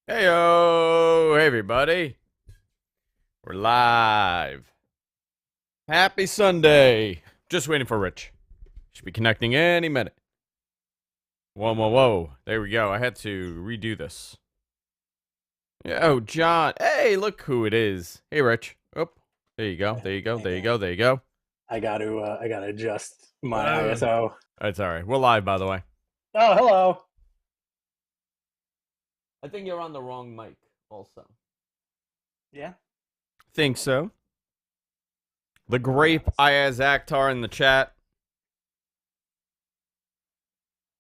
Heyo, hey everybody. We're live. Happy Sunday. Just waiting for Rich. Should be connecting any minute. Whoa. There we go. I had to redo this. Oh, John. Hey, look who it is. Hey, Rich. Oh, there you go. There you go. I gotta adjust my ISO. That's all right. We're live, by the way. Oh, hello. I think you're on the wrong mic also. Yeah. Think so. The grape Ayaz Akhtar in the chat.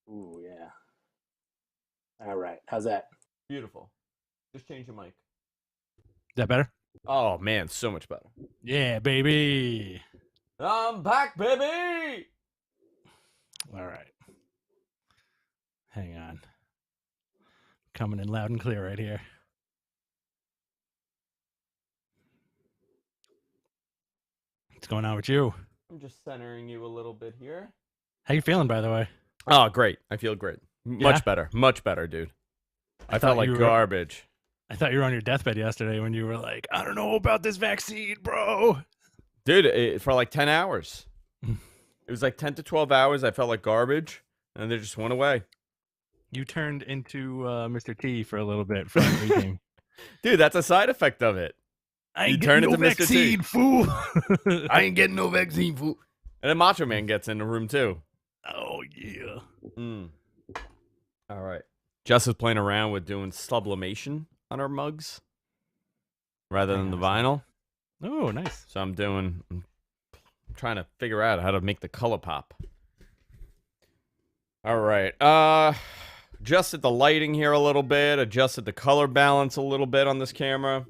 Ooh, yeah. All right. How's that? Beautiful. Just change your mic. Is that better? Oh, man, so much better. Yeah, baby. I'm back, baby! All right. Hang on. Coming in loud and clear right here. What's going on with you? I'm just centering you a little bit here. How you feeling, by the way? Oh, great. I feel great. Much better, dude. I felt like garbage. I thought you were on your deathbed yesterday when you were like, I don't know about this vaccine, bro. Dude, for like 10 hours. It was like 10 to 12 hours. I felt like garbage, and they just went away. You turned into Mr. T for a little bit for everything. Dude, that's a side effect of it. I ain't getting no vaccine, fool. I ain't getting no vaccine, fool. And then Macho Man gets in the room, too. Oh, yeah. All right. Jess is playing around with doing sublimation on our mugs rather than the vinyl. Oh, nice. So I'm trying to figure out how to make the color pop. All right. Adjusted the lighting here a little bit. Adjusted the color balance a little bit on this camera.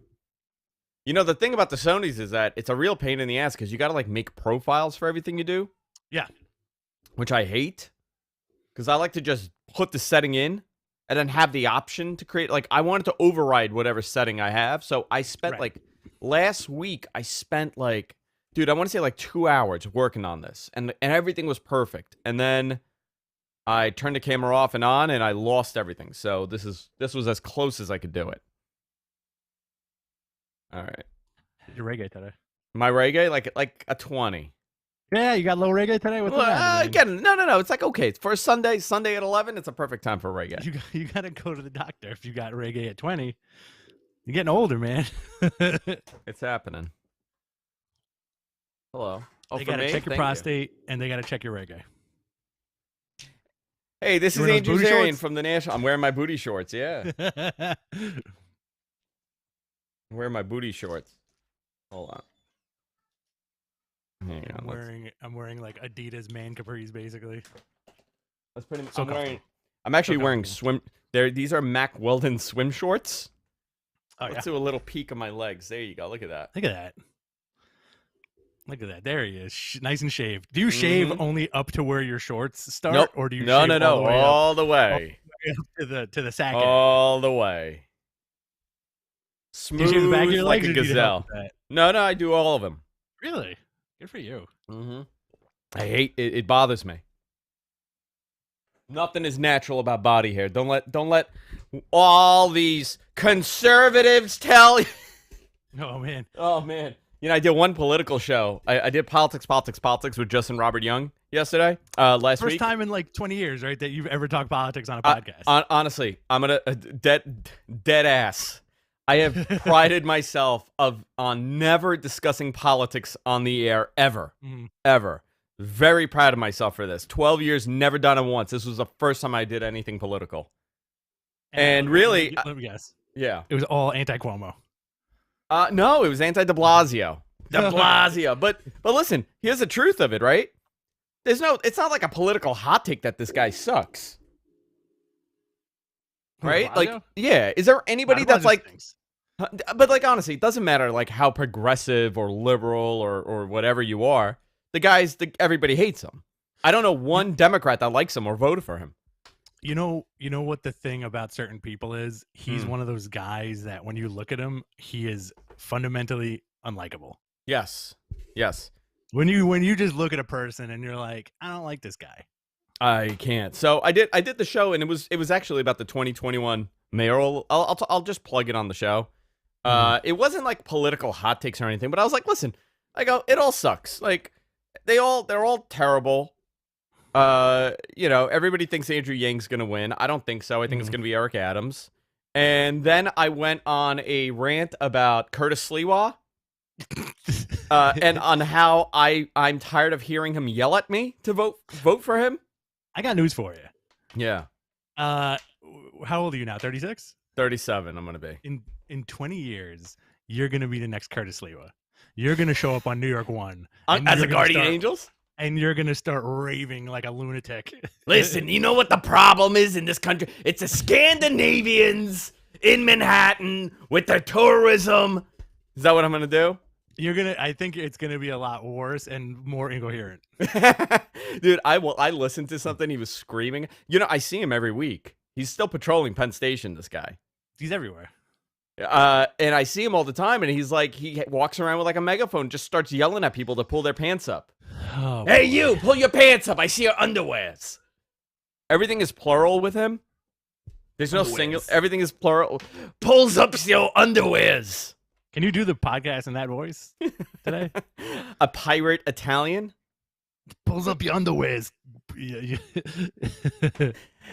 You know, the thing about the Sonys is that it's a real pain in the ass because you got to, like, make profiles for everything you do. Yeah. Which I hate. Because I like to just put the setting in and then have the option to create. Like, I wanted to override whatever setting I have. So I spent, last week, dude, I want to say, 2 hours working on this. And everything was perfect. And then I turned the camera off and on, and I lost everything. So this was as close as I could do it. All right. Your reggae today? My reggae, like a 20. Yeah, you got low reggae today? What's again, no. It's like, okay, for a Sunday at 11, it's a perfect time for reggae. You got to go to the doctor if you got reggae at 20. You're getting older, man. It's happening. Hello. Oh, they got to check your prostate, and they got to check your reggae. Hey, this is Andrew Zarian from the National. I'm wearing my booty shorts, yeah. I'm wearing my booty shorts. Hold on. Hang on. I'm wearing like Adidas man capris, basically. That's pretty much. I'm actually wearing swim. These are Mack Weldon swim shorts. Oh, Let's do a little peek of my legs. There you go. Look at that. Look at that. There he is, nice and shaved. Do you shave only up to where your shorts start, nope. or do you? No, shave all the way up to the sack. All the way. Smooth, do you shave the back of your like legs, a gazelle. No, I do all of them. Really? Good for you. I hate it. It bothers me. Nothing is natural about body hair. Don't let all these conservatives tell you. Oh man. You know, I did one political show. I did politics with Justin Robert Young yesterday. Last week. First time in like 20 years, right, that you've ever talked politics on a podcast. Honestly, I'm gonna dead ass. I have prided myself on never discussing politics on the air ever. Ever. Very proud of myself for this. 12 years, never done it once. This was the first time I did anything political. And really, let me guess. Yeah. It was all anti-Cuomo. No, it was anti-de Blasio. De Blasio. But listen, here's the truth of it, right? It's not like a political hot take that this guy sucks. Right? Like, yeah. Is there anybody that's like, but like, honestly, it doesn't matter like how progressive or liberal or whatever you are. Everybody hates him. I don't know one Democrat that likes him or voted for him. You know what the thing about certain people is? He's one of those guys that when you look at him, he is fundamentally unlikable. Yes. When you just look at a person and you're like, I don't like this guy. I can't. So I did the show, and it was actually about the 2021 mayoral. I'll just plug it on the show. It wasn't like political hot takes or anything, but I was like, listen, I go, it all sucks. Like they're all terrible. Everybody thinks Andrew Yang's gonna win. I don't think so. I think it's gonna be Eric Adams. And then I went on a rant about Curtis Sliwa, and on how I'm tired of hearing him yell at me to vote for him. I got news for you. Yeah. How old are you now? 36? 37. I'm gonna be. In 20 years, you're gonna be the next Curtis Sliwa. You're gonna show up on New York One As a Guardian Angels. And you're going to start raving like a lunatic. Listen, you know what the problem is in this country? It's the Scandinavians in Manhattan with their tourism. Is that what I'm going to do? I think it's going to be a lot worse and more incoherent. Dude, I listened to something. He was screaming. I see him every week. He's still patrolling Penn Station, this guy. He's everywhere. And I see him all the time, and he's like, he walks around with like a megaphone, just starts yelling at people to pull their pants up. Oh, hey, you, pull your pants up. I see your underwears. Everything is plural with him. There's no single. Everything is plural. Pulls up your underwears. Can you do the podcast in that voice today? A pirate Italian? Pulls up your underwears.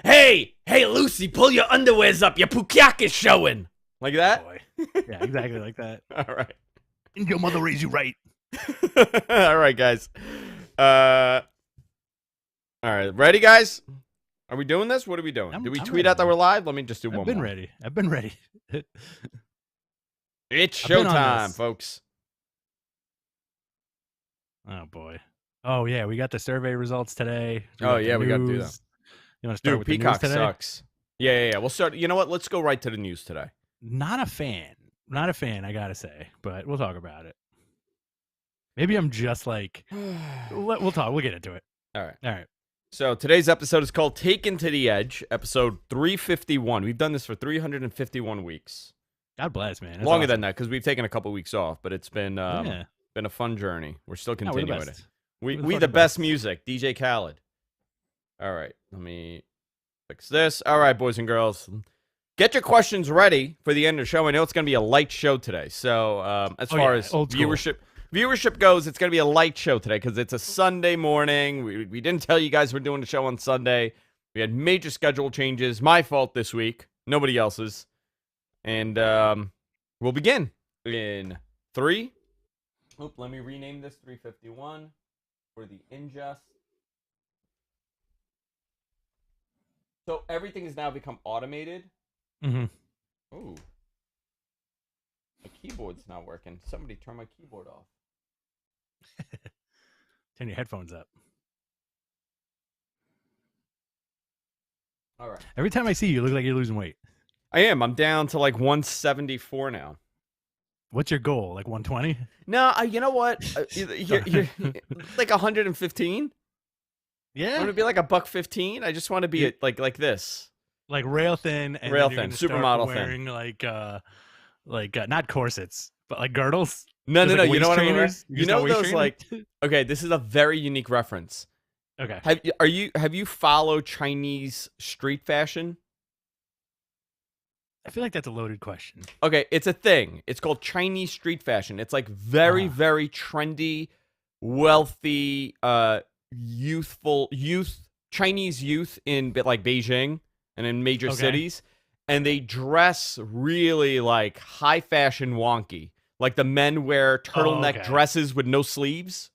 Hey, Lucy, pull your underwears up. Your pukyak is showing. Like that? Boy. Yeah, exactly like that. All right. And your mother raised you right. All right, guys. All right, ready, guys? Are we doing this? What are we doing? Did we tweet out that we're live? Let me just do one more. I've been ready. It's showtime, folks. Oh, boy. Oh, yeah, we got the survey results today. We got to do that. You want to start with Peacock the news today? Sucks. Yeah. We'll start. You know what? Let's go right to the news today. Not a fan, I got to say, but we'll talk about it. Maybe I'm just like, we'll talk. We'll get into it. All right. So today's episode is called Taken to the Edge, episode 351. We've done this for 351 weeks. God bless, man. That's Longer awesome. than that, because we've taken a couple weeks off, but it's been been a fun journey. We're still continuing it. We the best music, DJ Khaled. All right, let me fix this. All right, boys and girls. Get your questions ready for the end of the show. I know it's going to be a light show today. So as far as viewership goes, it's going to be a light show today because it's a Sunday morning. We didn't tell you guys we're doing the show on Sunday. We had major schedule changes. My fault this week. Nobody else's. And we'll begin in 3. Oop, let me rename this 351 for the ingest. So everything has now become automated. Mm-hmm. Ooh. My keyboard's not working. Somebody turn my keyboard off. Turn your headphones up. All right. Every time I see you, you look like you're losing weight. I am. I'm down to like 174 now. What's your goal? Like 120? No, you know what? You're like 115. Yeah. I want to be like $115. I just want to be like this. Like rail thin, and rail then you're thin, supermodel wearing thin. Like not corsets, but like girdles. No. Like you know what I'm trainers? You know those like? Okay, this is a very unique reference. Okay. Have you followed Chinese street fashion? I feel like that's a loaded question. Okay, it's a thing. It's called Chinese street fashion. It's like very trendy, wealthy, Chinese youth in like Beijing and in major cities, and they dress really like high fashion wonky. Like the men wear turtleneck dresses with no sleeves.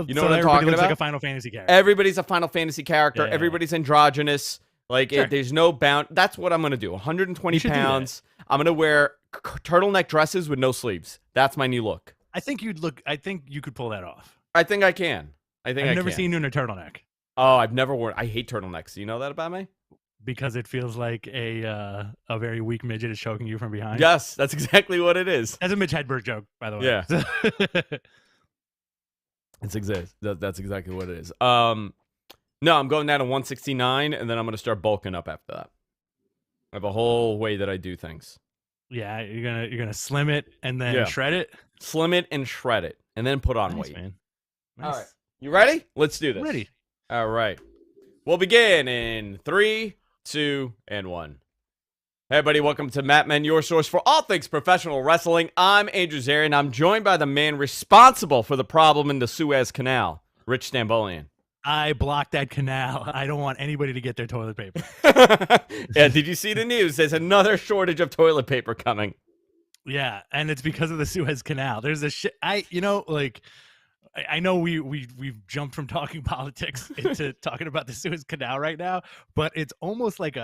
You know what I'm talking about? Like a Final Fantasy character. Everybody's a Final Fantasy character. Yeah. Everybody's androgynous. Like there's no bound. That's what I'm gonna do. 120 pounds. I'm gonna wear turtleneck dresses with no sleeves. That's my new look. I think you could pull that off. I think I can. I've never seen you in a turtleneck. Oh, I've never worn. I hate turtlenecks. You know that about me? Because it feels like a very weak midget is choking you from behind. Yes, that's exactly what it is. That's a Mitch Hedberg joke, by the way. Yeah. That's exactly what it is. No, I'm going down to 169, and then I'm going to start bulking up after that. I have a whole way that I do things. Yeah, you're gonna slim it and then shred it. Slim it and shred it, and then put on weight. Man. Nice. All right, you ready? Let's do this. Ready. All right. We'll begin in 3, 2, and 1. Hey, everybody, welcome to Mcmahon, your source for all things professional wrestling. I'm Andrew Zarian. I'm joined by the man responsible for the problem in the Suez Canal, Rich Stambolian. I blocked that canal. I don't want anybody to get their toilet paper. Yeah, did you see the news? There's another shortage of toilet paper coming. Yeah, and it's because of the Suez Canal. There's a shit. I know we've jumped from talking politics into talking about the Suez Canal right now, but it's almost like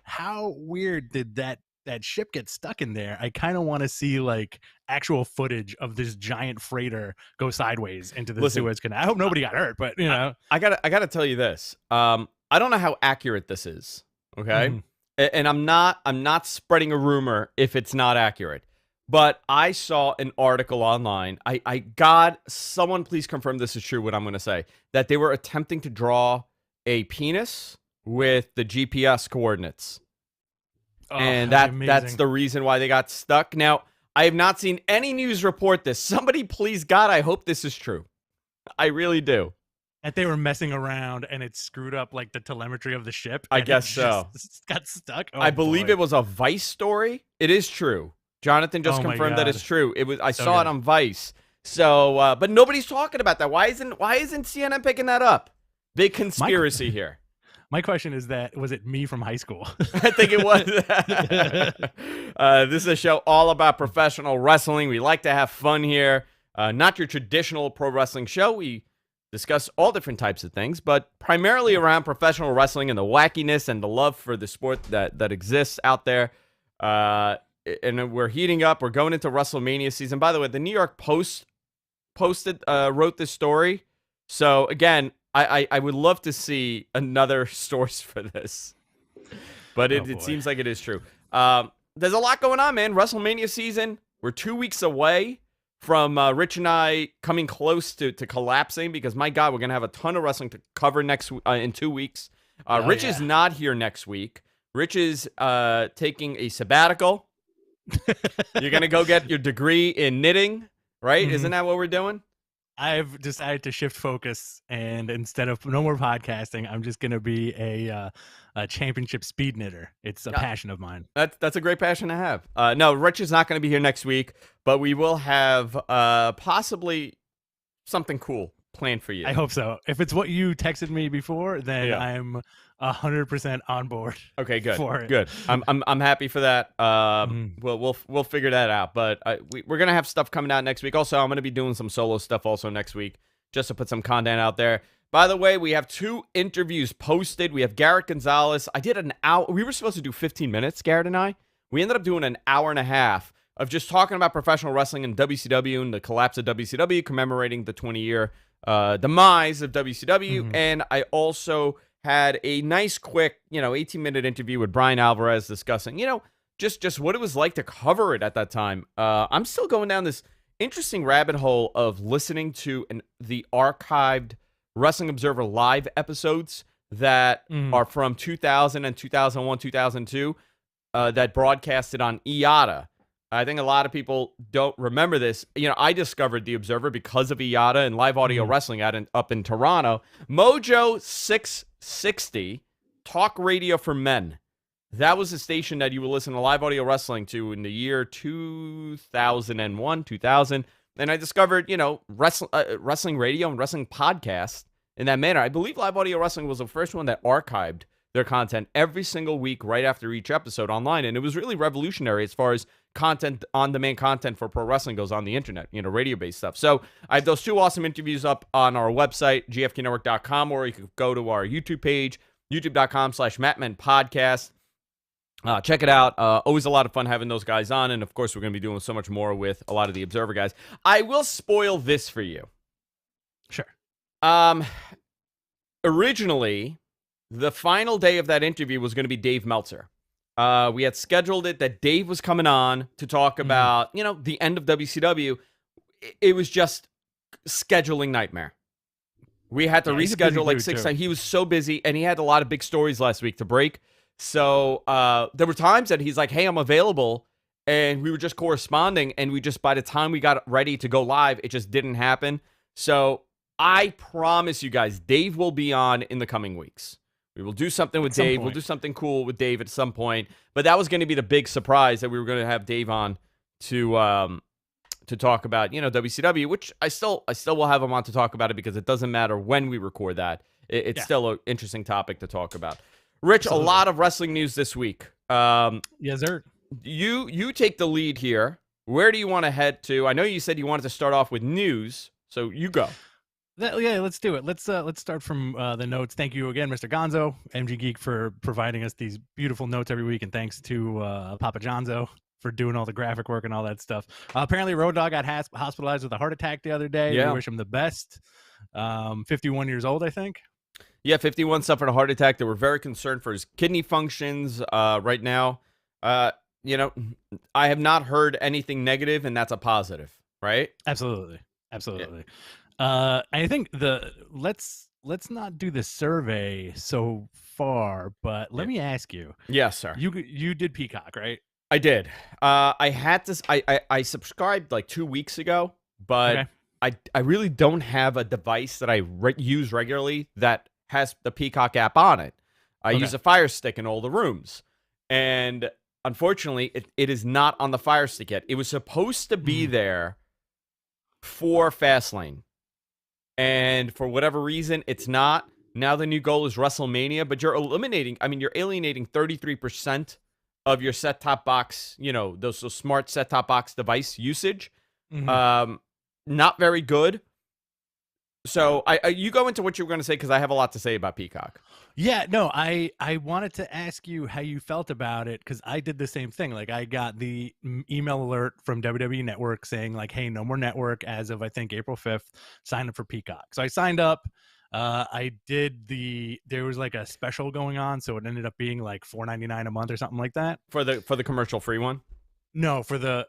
how weird did that ship get stuck in there? I kind of want to see like actual footage of this giant freighter go sideways into the Suez Canal. I hope nobody got hurt, but you know, I gotta tell you this. I don't know how accurate this is. Okay, and I'm not spreading a rumor if it's not accurate. But I saw an article online. God, someone please confirm this is true, what I'm going to say. That they were attempting to draw a penis with the GPS coordinates. Oh, and that's the reason why they got stuck. Now, I have not seen any news report this. Somebody, please, God, I hope this is true. I really do. That they were messing around and it screwed up like the telemetry of the ship. I guess so. Got stuck. Oh, I believe it was a Vice story. It is true. Jonathan just confirmed that it's true. It was. I saw it on Vice. So, but nobody's talking about that. Why isn't CNN picking that up? Big conspiracy here. My question is was it me from high school? I think it was. This is a show all about professional wrestling. We like to have fun here. Not your traditional pro wrestling show. We discuss all different types of things, but primarily around professional wrestling and the wackiness and the love for the sport that exists out there. And we're heating up. We're going into Wrestlemania season. By the way, the New York Post wrote this story. So again, I would love to see another source for this, but it seems like it is true. There's a lot going on, man. Wrestlemania season. We're 2 weeks away from Rich and I coming close to collapsing because my God, we're gonna have a ton of wrestling to cover in 2 weeks. Rich is not here next week. Rich is taking a sabbatical. You're going to go get your degree in knitting, right? Isn't that what we're doing? I've decided to shift focus, and instead of no more podcasting, I'm just going to be a championship speed knitter. It's a passion of mine. That's a great passion to have. No, Rich is not going to be here next week, but we will have possibly something cool planned for you. I hope so. If it's what you texted me before, then I'm 100% on board. Okay, good. For it. Good. I'm happy for that. We'll figure that out. But we're gonna have stuff coming out next week. Also, I'm gonna be doing some solo stuff also next week, just to put some content out there. By the way, we have 2 interviews posted. We have Garrett Gonzalez. I did an hour. We were supposed to do 15 minutes, Garrett and I. We ended up doing an hour and a half of just talking about professional wrestling and WCW and the collapse of WCW, commemorating the 20-year demise of WCW. And I also had a nice, quick, 18-minute interview with Brian Alvarez discussing, just what it was like to cover it at that time. I'm still going down this interesting rabbit hole of listening to the archived Wrestling Observer Live episodes that are from 2000 and 2001, 2002, that broadcasted on IATA. I think a lot of people don't remember this. I discovered the Observer because of IATA and live audio wrestling up in Toronto. Mojo 660, talk radio for men. That was the station that you would listen to live audio wrestling to in the year 2001, 2000. And I discovered, wrestling radio and wrestling podcasts in that manner. I believe live audio wrestling was the first one that archived their content every single week right after each episode online. And it was really revolutionary as far as content, on-demand content for pro wrestling goes on the internet, radio-based stuff. So I have those 2 awesome interviews up on our website, gfknetwork.com, or you can go to our YouTube page, youtube.com/McMahon Check it out. Always a lot of fun having those guys on. And of course, we're going to be doing so much more with a lot of the Observer guys. I will spoil this for you. Sure. Originally, the final day of that interview was going to be Dave Meltzer. We had scheduled it that Dave was coming on to talk about, the end of WCW. It was just scheduling nightmare. We had to reschedule like 6 times. He was so busy, and he had a lot of big stories last week to break. So there were times that he's like, hey, I'm available. And we were just corresponding, and by the time we got ready to go live, it just didn't happen. So I promise you guys, Dave will be on in the coming weeks. We will do something with At some Dave. We'll point. do something cool with Dave at some point. But that was going to be the big surprise that we were going to have Dave on to talk about, WCW, which I still will have him on to talk about it because it doesn't matter when we record that. It's still an interesting topic to talk about. Rich, Absolutely. a lot of wrestling news this week. Yes, sir. You take the lead here. Where do you want to head to? I know you said you wanted to start off with news, so you go. Yeah, let's do it. Let's start from the notes. Thank you again, Mr. Gonzo, MG Geek, for providing us these beautiful notes every week, and thanks to Papa Johnzo for doing all the graphic work and all that stuff. Apparently, Road Dogg got hospitalized with a heart attack the other day. Yeah. We wish him the best. 51 years old, I think. Yeah, 51 suffered a heart attack. They were very concerned for his kidney functions right now. I have not heard anything negative, and that's a positive, right? Absolutely. I think let's not do the survey so far, but let me ask you. Yes, sir. You did Peacock, right? I did. I had to. I subscribed like 2 weeks ago, but I really don't have a device that I use regularly that has the Peacock app on it. I use a Fire Stick in all the rooms, and unfortunately, it is not on the Fire Stick yet. It was supposed to be there for Fastlane, and for whatever reason, it's not. Now the new goal is WrestleMania, but you're alienating 33% of your set-top box, those smart set-top box device usage. Not very good. So you go into what you were going to say, because I have a lot to say about Peacock. Yeah, no, I wanted to ask you how you felt about it, because I did the same thing. Like, I got the email alert from WWE Network saying, like, hey, no more network as of, I think, April 5th. Sign up for Peacock. So I signed up. There was like a special going on, so it ended up being like $4.99 a month or something like that. For the commercial-free one? No, for the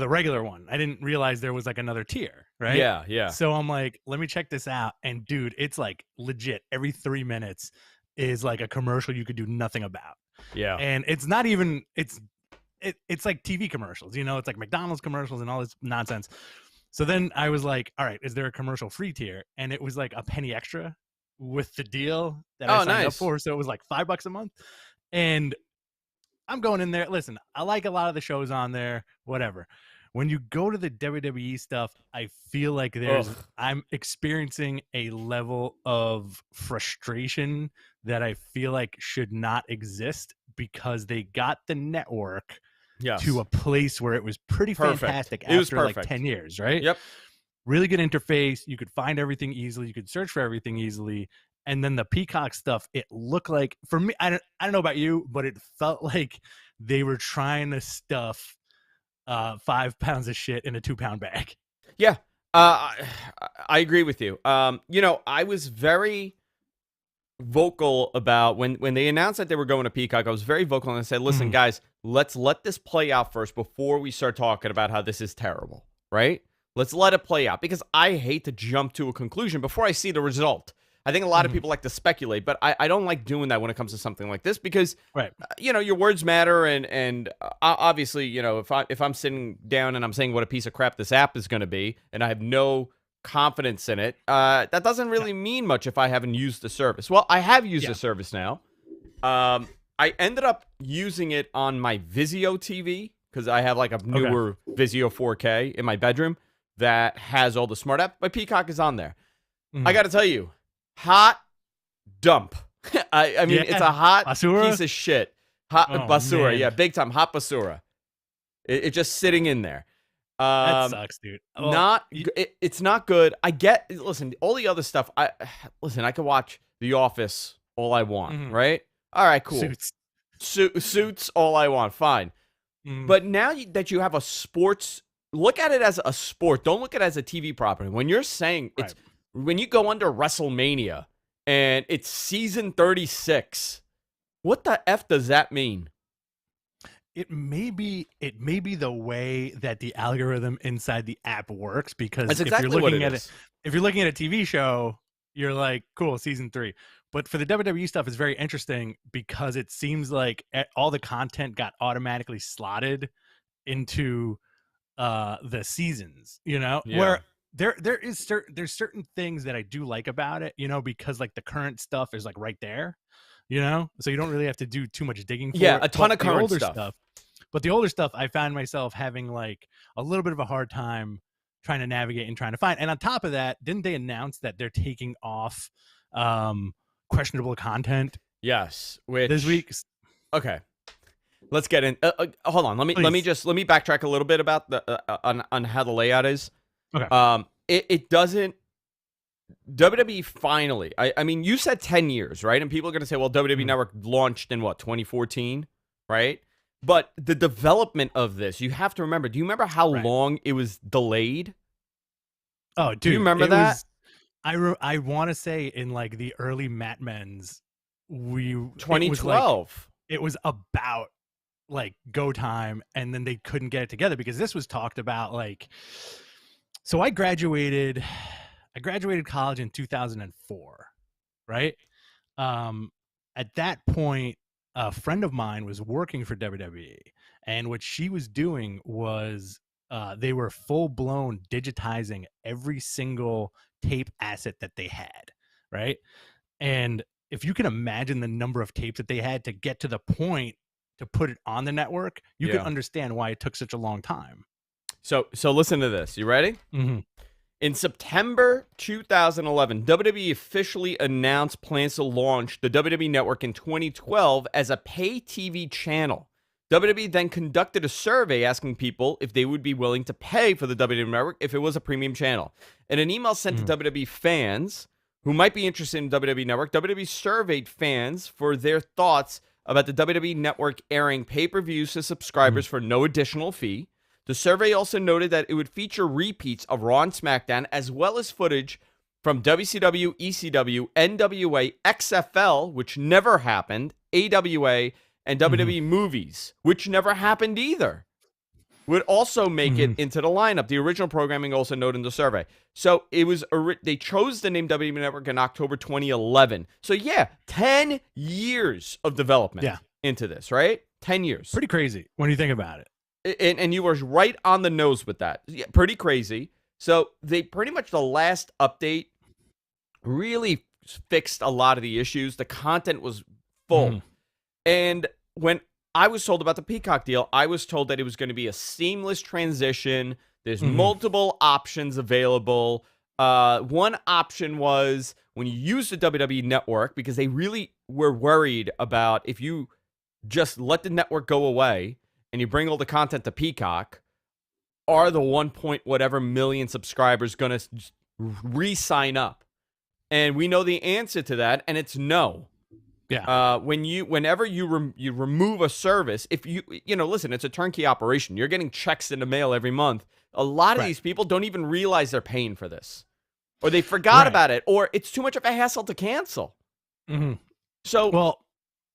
regular one. I didn't realize there was like another tier, right? Yeah. So I'm like, let me check this out. And dude, it's like legit every 3 minutes is like a commercial you could do nothing about. Yeah. And it's not even, it's like TV commercials, it's like McDonald's commercials and all this nonsense. So then I was like, all right, is there a commercial free tier? And it was like a penny extra with the deal that I signed up for. So it was like $5 a month. And I'm going in there. Listen, I like a lot of the shows on there, whatever. When you go to the WWE stuff, I feel like I'm experiencing a level of frustration that I feel like should not exist, because they got the network to a place where it was pretty fantastic after like 10 years, right? Yep. Really good interface. You could find everything easily. You could search for everything easily. And then the Peacock stuff, it looked like, for me, I don't know about you, but it felt like they were trying to stuff 5 pounds of shit in a 2-pound bag. Yeah. I agree with you. I was very vocal about when they announced that they were going to Peacock. I was very vocal, and I said, listen, guys, let's let this play out first before we start talking about how this is terrible, right? Let's let it play out, because I hate to jump to a conclusion before I see the result. I think a lot of people like to speculate, but I don't like doing that when it comes to something like this, because your words matter, and obviously, if I'm sitting down and I'm saying what a piece of crap this app is going to be, and I have no confidence in it, that doesn't really mean much if I haven't used the service. Well, I have used the service now. I ended up using it on my Vizio TV, because I have like a newer Vizio 4K in my bedroom that has all the smart apps. My Peacock is on there. I got to tell you, hot dump. I mean, it's a hot piece of shit. Hot basura. Man. Yeah, big time. Hot basura. It's just sitting in there. That sucks, dude. It's not good. Listen, all the other stuff. I could watch The Office all I want, right? All right, cool. Suits all I want, fine. But now that you have a sports, look at it as a sport. Don't look at it as a TV property. When you're saying it's, when you go under WrestleMania and it's season 36, what the F does that mean? It may be the way that the algorithm inside the app works, because that's exactly if you're looking at a TV show, you're like, cool, season 3. But for the WWE stuff, it's very interesting, because it seems like all the content got automatically slotted into the seasons, where there's certain things that I do like about it, because like the current stuff is like right there, so you don't really have to do too much digging for it. A ton of the current older stuff. But the older stuff, I found myself having like a little bit of a hard time trying to navigate and trying to find. And on top of that, didn't they announce that they're taking off questionable content? Yes, which this week. Okay, let's get in. Hold on, let me backtrack a little bit about the on how the layout is. Okay. It doesn't. WWE finally. I mean, you said 10 years, right? And people are gonna say, well, WWE Network launched in what, 2014, right? But the development of this, you have to remember. Do you remember how long it was delayed? Oh, dude, do you remember that? I want to say in like the early Mat Men's, 2012. It was about like go time, and then they couldn't get it together because this was talked about like. So I graduated college in 2004, right? At that point, a friend of mine was working for WWE, and what she was doing was they were full-blown digitizing every single tape asset that they had, right? And if you can imagine the number of tapes that they had to get to the point to put it on the network, you can understand why it took such a long time. So listen to this. You ready? Mm-hmm. In September 2011, WWE officially announced plans to launch the WWE Network in 2012 as a pay TV channel. WWE then conducted a survey asking people if they would be willing to pay for the WWE Network if it was a premium channel. In an email sent to WWE fans who might be interested in WWE Network, WWE surveyed fans for their thoughts about the WWE Network airing pay-per-views to subscribers for no additional fee. The survey also noted that it would feature repeats of Raw and SmackDown, as well as footage from WCW, ECW, NWA, XFL, which never happened, AWA, and WWE movies, which never happened either. Would also make it into the lineup. The original programming also noted in the survey. So it was they chose the name WWE Network in October 2011. So 10 years of development into this, right? 10 years. Pretty crazy when you think about it. And you were right on the nose with that. Yeah, pretty crazy. So they pretty much, the last update really fixed a lot of the issues. The content was full. And when I was told about the Peacock deal, I was told that it was going to be a seamless transition. There's multiple options available. One option was when you use the WWE Network, because they really were worried about if you just let the network go away and you bring all the content to Peacock, are the 1 point whatever million subscribers going to re-sign up? And we know the answer to that, and it's no. Yeah. Whenever you remove a service, if listen, it's a turnkey operation. You're getting checks in the mail every month. A lot of these people don't even realize they're paying for this, or they forgot about it, or it's too much of a hassle to cancel. So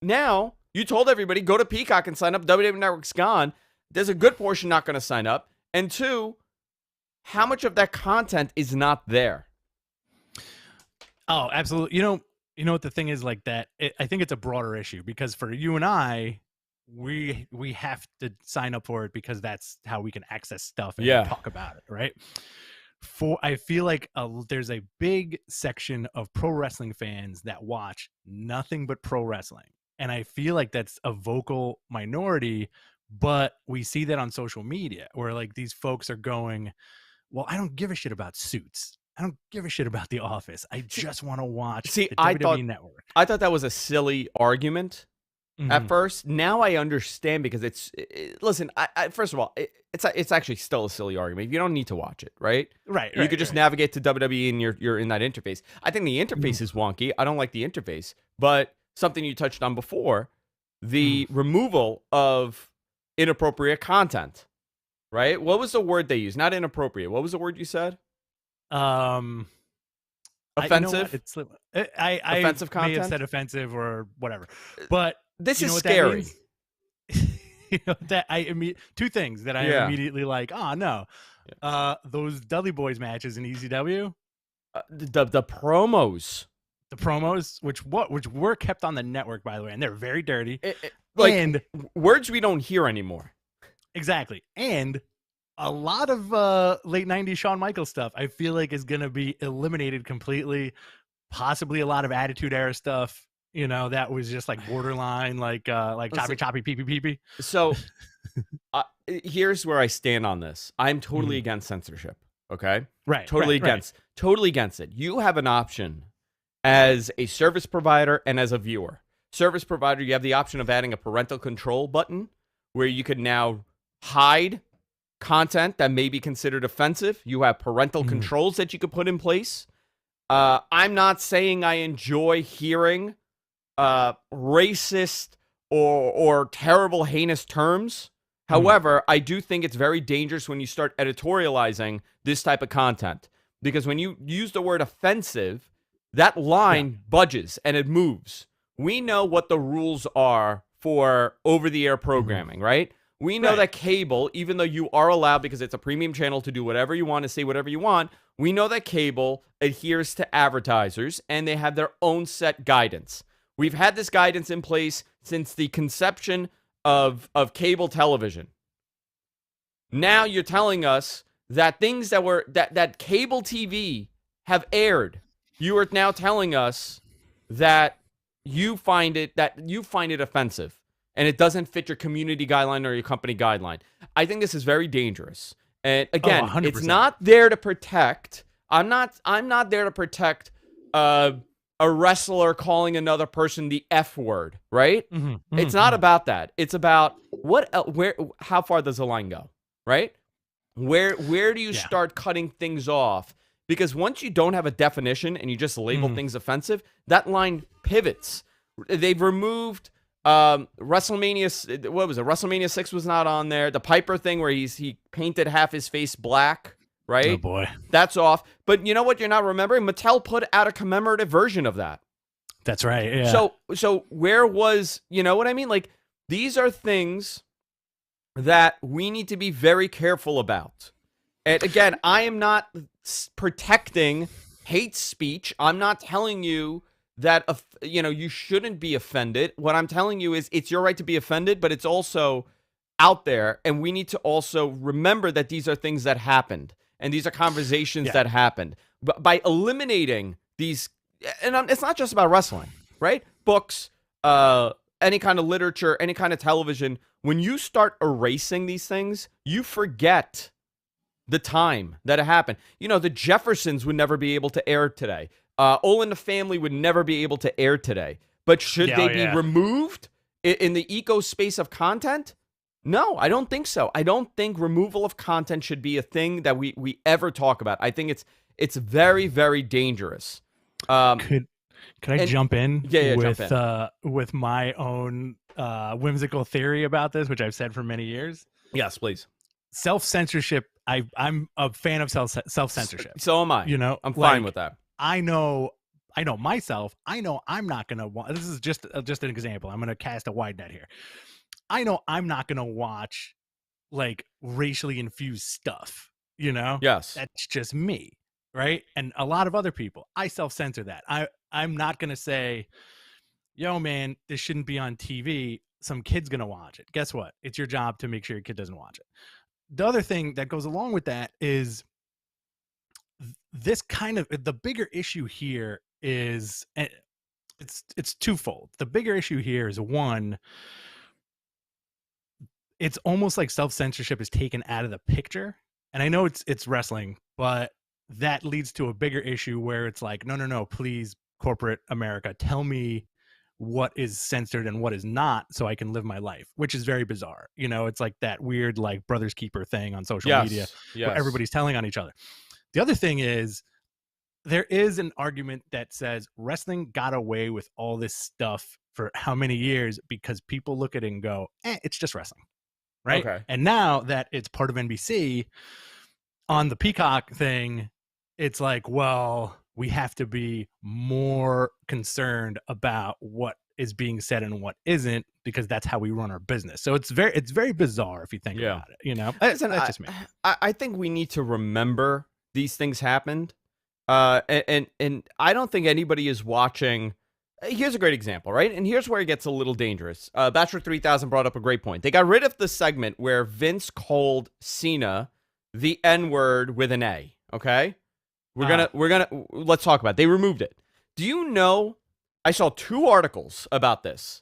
now you told everybody, go to Peacock and sign up. WWE Network's gone. There's a good portion not going to sign up. And two, how much of that content is not there? Oh, absolutely. You know what the thing is like that? I think it's a broader issue because for you and I, we have to sign up for it because that's how we can access stuff and talk about it, right? I feel like there's a big section of pro wrestling fans that watch nothing but pro wrestling. And I feel like that's a vocal minority, but we see that on social media where like these folks are going, well, I don't give a shit about Suits. I don't give a shit about The Office. I just want to watch the WWE Network. I thought that was a silly argument at first. Now I understand because listen, first of all, it's actually still a silly argument. You don't need to watch it, right? Right. You could just navigate to WWE and you're in that interface. I think the interface is wonky. I don't like the interface, but something you touched on before, the removal of inappropriate content, right? What was the word they used? Not inappropriate. What was the word you said? Offensive. I offensive content. May have said offensive or whatever, but this is scary. Two things that I am immediately like, oh no, those Dudley Boys matches in ECW, the promos. The promos, which were kept on the network, by the way, and they're very dirty. And words we don't hear anymore. Exactly. And a lot of late 90s Shawn Michaels stuff I feel like is going to be eliminated completely. Possibly a lot of Attitude Era stuff, that was just like borderline, like choppy, pee, pee, pee, pee. So here's where I stand on this. I'm totally against censorship. Okay. Right. Totally against it. You have an option as a service provider and as a viewer. Service provider, you have the option of adding a parental control button where you could now hide content that may be considered offensive. You have parental controls that you could put in place. I'm not saying I enjoy hearing racist or terrible, heinous terms. However, I do think it's very dangerous when you start editorializing this type of content. Because when you use the word offensive, that line budges and it moves. We know what the rules are for over-the-air programming, right? We know that cable, even though you are allowed, because it's a premium channel, to do whatever you want, to say whatever you want, we know that cable adheres to advertisers, and they have their own set guidance. We've had this guidance in place since the conception of cable television. Now you're telling us that things that cable TV have aired, you are now telling us that you find it offensive and it doesn't fit your community guideline or your company guideline. I think this is very dangerous. And again, it's not there to protect. I'm not there to protect a wrestler calling another person the F word, right? It's not about that. It's about how far does the line go, right? Where do you start cutting things off? Because once you don't have a definition and you just label things offensive, that line pivots. They've removed WrestleMania. What was it? WrestleMania 6 was not on there. The Piper thing where he painted half his face black, right? Oh boy, that's off. But you know what? You're not remembering. Mattel put out a commemorative version of that. That's right. Yeah. So where was, you know what I mean? Like, these are things that we need to be very careful about. And again, I am not protecting hate speech. I'm not telling you that, you shouldn't be offended. What I'm telling you is it's your right to be offended, but it's also out there. And we need to also remember that these are things that happened. And these are conversations that happened. But by eliminating these, and it's not just about wrestling, right? Books, any kind of literature, any kind of television. When you start erasing these things, you forget the time that it happened. The Jeffersons would never be able to air today. All in the Family would never be able to air today. But should they be removed in the eco space of content? No, I don't think so. I don't think removal of content should be a thing that we ever talk about. I think it's very, very dangerous. Could I jump in? Yeah, with jump in. With my own whimsical theory about this, which I've said for many years? Yes, please. Self-censorship. I'm a fan of self-censorship. So am I. I'm fine with that. I know myself. I know I'm not gonna watch. This is just an example. I'm gonna cast a wide net here. I know I'm not gonna watch like racially infused stuff. Yes, that's just me, right? And a lot of other people. I self-censor that. I'm not gonna say, yo, man, this shouldn't be on TV. Some kid's gonna watch it. Guess what? It's your job to make sure your kid doesn't watch it. The other thing that goes along with that is this kind of the bigger issue here is it's twofold. The bigger issue here is, one, it's almost like self-censorship is taken out of the picture. And I know it's wrestling, but that leads to a bigger issue where it's like, no, please, corporate America, tell me what is censored and what is not so I can live my life, which is very bizarre. It's like that weird like brother's keeper thing on social media where everybody's telling on each other. The other thing is, there is an argument that says wrestling got away with all this stuff for how many years because people look at it and go, it's just wrestling, right? Okay. And now that it's part of NBC on the Peacock thing, it's like, well, we have to be more concerned about what is being said and what isn't, because that's how we run our business. So it's very bizarre if you think about it. Listen, that's just me. I think we need to remember these things happened. And I don't think anybody is watching. Here's a great example, right? And here's where it gets a little dangerous. Bachelor 3000 brought up a great point. They got rid of the segment where Vince called Cena the N-word with an A, okay? Let's talk about it. They removed it. Do you know, I saw 2 articles about this.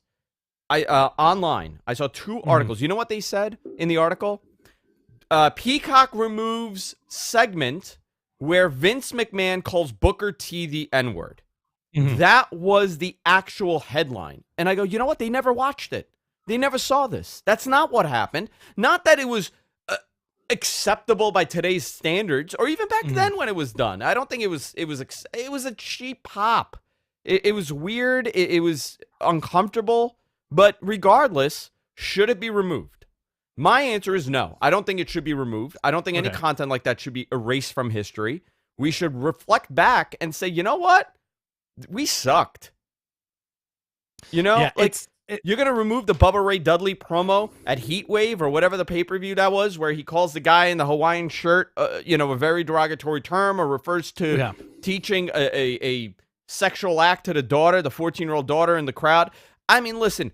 Online. I saw 2 articles. You know what they said in the article? Peacock removes segment where Vince McMahon calls Booker T the N-word. That was the actual headline. And I go, you know what? They never watched it. They never saw this. That's not what happened. Not that it was acceptable by today's standards, or even back then when it was done. I don't think it was a cheap pop. It was weird. It was uncomfortable. But regardless, should it be removed? My answer is no. I don't think it should be removed. I don't think any content like that should be erased from history. We should reflect back and say, you know what? We sucked. You know, you're going to remove the Bubba Ray Dudley promo at Heatwave or whatever the pay-per-view that was, where he calls the guy in the Hawaiian shirt, a very derogatory term, or refers to teaching a sexual act to the daughter, the 14-year-old daughter in the crowd. I mean, listen,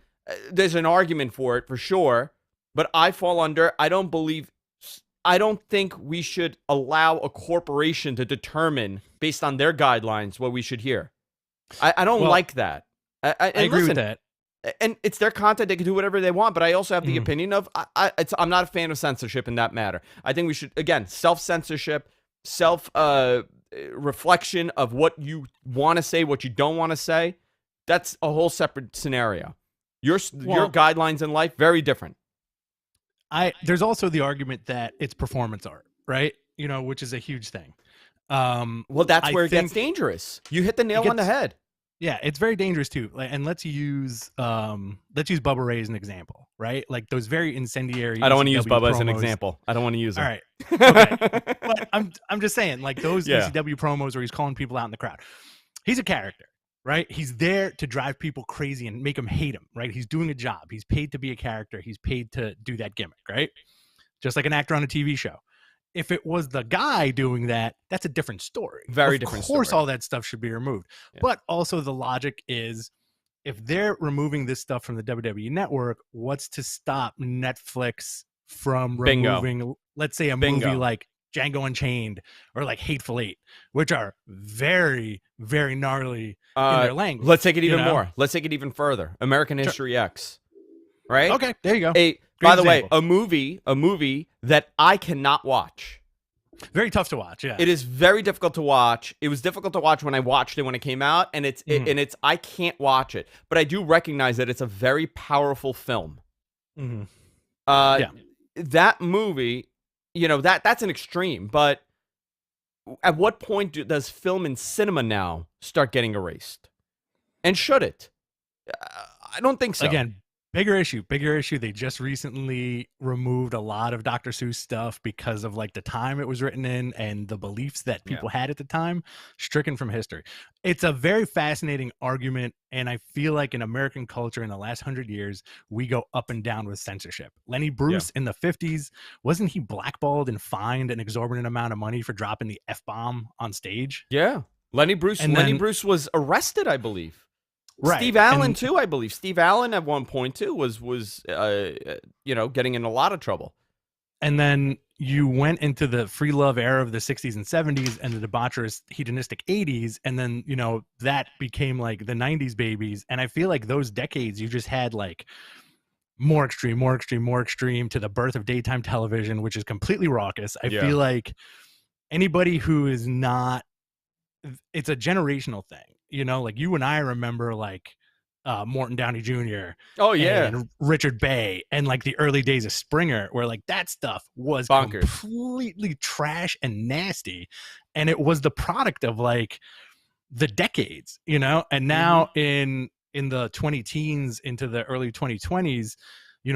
there's an argument for it for sure, but I fall under, I don't think we should allow a corporation to determine based on their guidelines what we should hear. I don't like that. I agree with that. And it's their content. They can do whatever they want. But I also have the opinion of I'm not a fan of censorship in that matter. I think we should, again, self-censorship, reflection of what you want to say, what you don't want to say. That's a whole separate scenario. Your guidelines in life, very different. There's also the argument that it's performance art, right? Which is a huge thing. Well, that's where it gets dangerous. You hit the nail on the head. Yeah, it's very dangerous too. And let's use Bubba Ray as an example, right? Like those very incendiary. I don't want to use Bubba promos. as an example. I don't want to use him. All right, okay. But I'm just saying, like those ECW promos where he's calling people out in the crowd. He's a character, right? He's there to drive people crazy and make them hate him, right? He's doing a job. He's paid to be a character. He's paid to do that gimmick, right? Just like an actor on a TV show. If it was the guy doing that, that's a different story. Very different story. Of course, all that stuff should be removed. Yeah. But also the logic is, if they're removing this stuff from the WWE Network, what's to stop Netflix from removing, let's say, a movie like Django Unchained or like Hateful Eight, which are very, very gnarly in their language. Let's take it even more. Let's take it even further. American History X. Right? Okay, there you go. By the way, a movie that I cannot watch. Very tough to watch, yeah. It is very difficult to watch. It was difficult to watch when I watched it when it came out, and I can't watch it. But I do recognize that it's a very powerful film. That movie, that's an extreme, but at what point does film and cinema now start getting erased? And should it? I don't think so. Again, bigger issue. They just recently removed a lot of Dr. Seuss stuff because of like the time it was written in and the beliefs that people had at the time, stricken from history. It's a very fascinating argument, and I feel like in American culture in the last 100 years, we go up and down with censorship. Lenny Bruce in the 50s, wasn't he blackballed and fined an exorbitant amount of money for dropping the F-bomb on stage? Yeah. Lenny Bruce was arrested, I believe. Right. Steve Allen too, I believe. Steve Allen at one point too was getting in a lot of trouble. And then you went into the free love era of the 60s and 70s and the debaucherous hedonistic 80s, and then that became like the 90s babies. And I feel like those decades you just had like more extreme to the birth of daytime television, which is completely raucous. I feel like anybody who is not, it's a generational thing. Like you and I remember like Morton Downey Jr. Oh yeah, and Richard Bay, and like the early days of Springer, where like that stuff was bonkers, completely trash and nasty, and it was the product of like the decades, And now in the 20-teens into the early 2020s,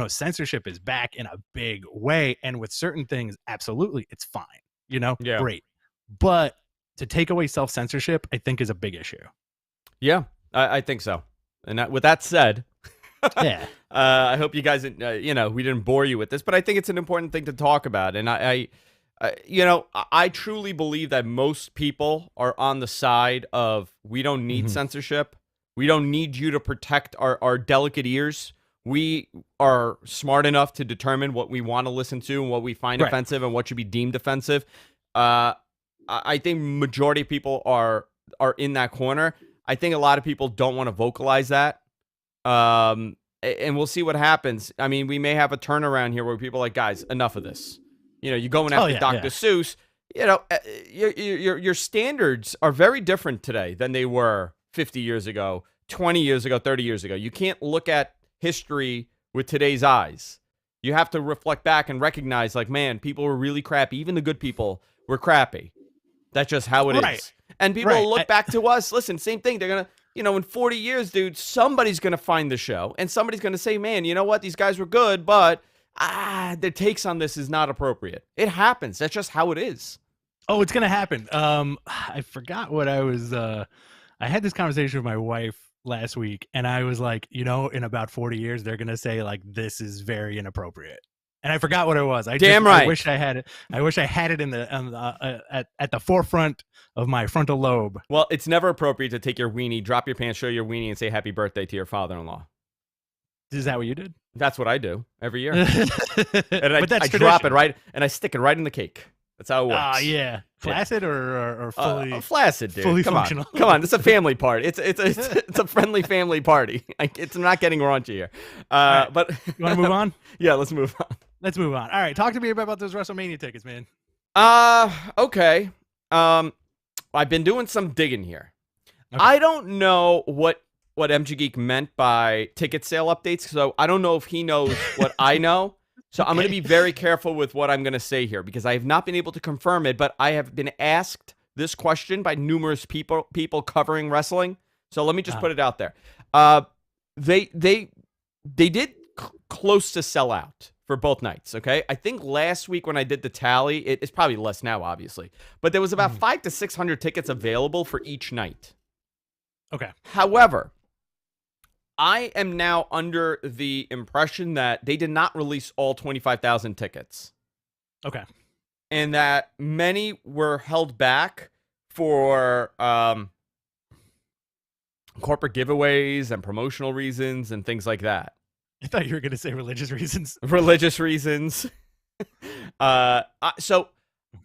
censorship is back in a big way, and with certain things, absolutely, it's fine, great, but to take away self-censorship, I think is a big issue. Yeah, I think so. And with that said, I hope you guys, we didn't bore you with this, but I think it's an important thing to talk about. And I truly believe that most people are on the side of we don't need censorship. We don't need you to protect our delicate ears we are smart enough to determine what we want to listen to and what we find Right. offensive and what should be deemed offensive. I think majority of people are in that corner. I think a lot of people don't want to vocalize that. And we'll see what happens. I mean, we may have a turnaround here where people are like, guys, enough of this. You know, you're going after Dr. Seuss. You know, your standards are very different today than they were 50 years ago, 20 years ago, 30 years ago. You can't look at history with today's eyes. You have to reflect back and recognize, like, man, people were really crappy. Even the good people were crappy. That's just how it is. And people will look back to us. Listen, same thing. They're going to, you know, in 40 years, dude, somebody's going to find the show. And somebody's going to say, man, you know what? These guys were good, but their takes on this is not appropriate. It happens. That's just how it is. Oh, it's going to happen. I forgot what I was, I had this conversation with my wife last week, and I was like, you know, in about 40 years, they're going to say, like, this is very inappropriate. And I forgot what it was. I wish I had it. I wish I had it in the at the forefront of my frontal lobe. Well, it's never appropriate to take your weenie, drop your pants, show your weenie, and say happy birthday to your father-in-law. Is that what you did? That's what I do every year. And I that's drop it right, and I stick it right in the cake. That's how it works. Yeah. Flaccid or fully flaccid, dude. Fully Come functional. on. Come on. It's a family party. It's a friendly family party. It's not getting raunchy here. Right. But you want to move on? Yeah, let's move on. Let's move on. All right, talk to me about those WrestleMania tickets, man. Okay. I've been doing some digging here. Okay. I don't know what MG Geek meant by ticket sale updates, so I don't know if he knows what I know. So I'm going to be very careful with what I'm going to say here because I have not been able to confirm it, but I have been asked this question by numerous people covering wrestling. So let me just put it out there. They did close to sell out for both nights, okay? I think last week when I did the tally, it's probably less now, obviously, but there was about 500 to 600 tickets available for each night. Okay. However, I am now under the impression that they did not release all 25,000 tickets. Okay. And that many were held back for corporate giveaways and promotional reasons and things like that. I thought you were going to say religious reasons. Religious reasons. So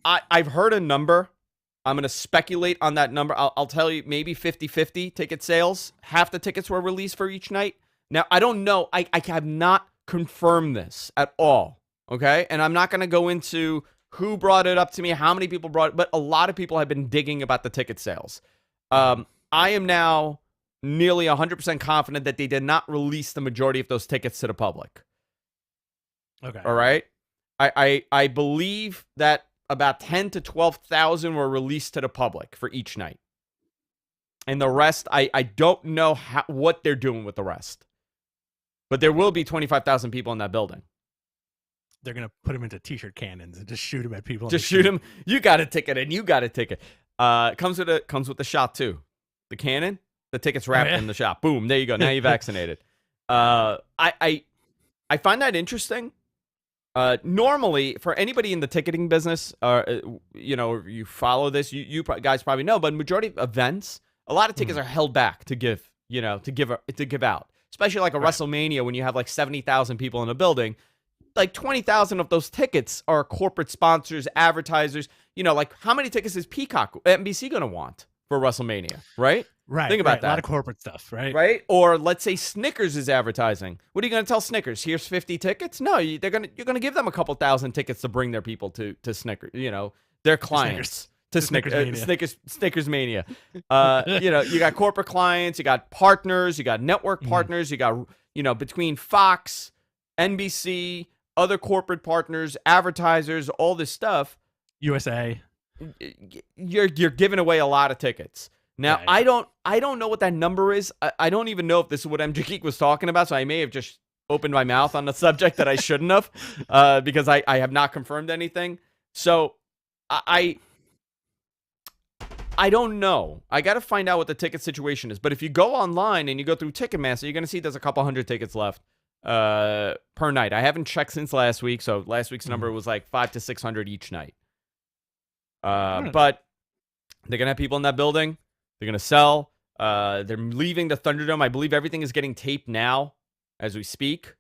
I've heard a number. I'm going to speculate on that number. I'll tell you maybe 50-50 ticket sales. Half the tickets were released for each night. Now, I don't know. I have not confirmed this at all, okay? And I'm not going to go into who brought it up to me, how many people brought it, but a lot of people have been digging about the ticket sales. I am now nearly 100% confident that they did not release the majority of those tickets to the public. Okay. All right? I believe that about 10 to 12,000 were released to the public for each night. And the rest, I don't know what they're doing with the rest. But there will be 25,000 people in that building. They're going to put them into t-shirt cannons and just shoot them at people. Just shoot them. You got a ticket and you got a ticket. Comes with the shot too. The cannon, the ticket's wrapped in the shot. Boom, there you go. Now you're vaccinated. I find that interesting. Normally, for anybody in the ticketing business, you follow this, you guys probably know, but majority of events, a lot of tickets are held back to give out. Especially like a WrestleMania when you have like 70,000 people in a building, like 20,000 of those tickets are corporate sponsors, advertisers. You know, like how many tickets is Peacock, NBC going to want for WrestleMania, right? Right. Think about that. A lot of corporate stuff, right? Right? Or let's say Snickers is advertising. What are you going to tell Snickers? Here's 50 tickets? No, you're going to give them a couple thousand tickets to bring their people to Snickers, their clients. To Snickers Mania. You got corporate clients, you got partners, you got network partners, you got, between Fox, NBC, other corporate partners, advertisers, all this stuff. USA. You're giving away a lot of tickets. Now, I don't know what that number is. I don't even know if this is what MG Geek was talking about, so I may have just opened my mouth on the subject that I shouldn't have, because I have not confirmed anything. So I don't know. I got to find out what the ticket situation is. But if you go online and you go through Ticketmaster, you're going to see there's a couple hundred tickets left per night. I haven't checked since last week, so last week's number was like 500 to 600 each night. But they're going to have people in that building. They're going to sell. They're leaving the Thunderdome. I believe everything is getting taped now. as we speak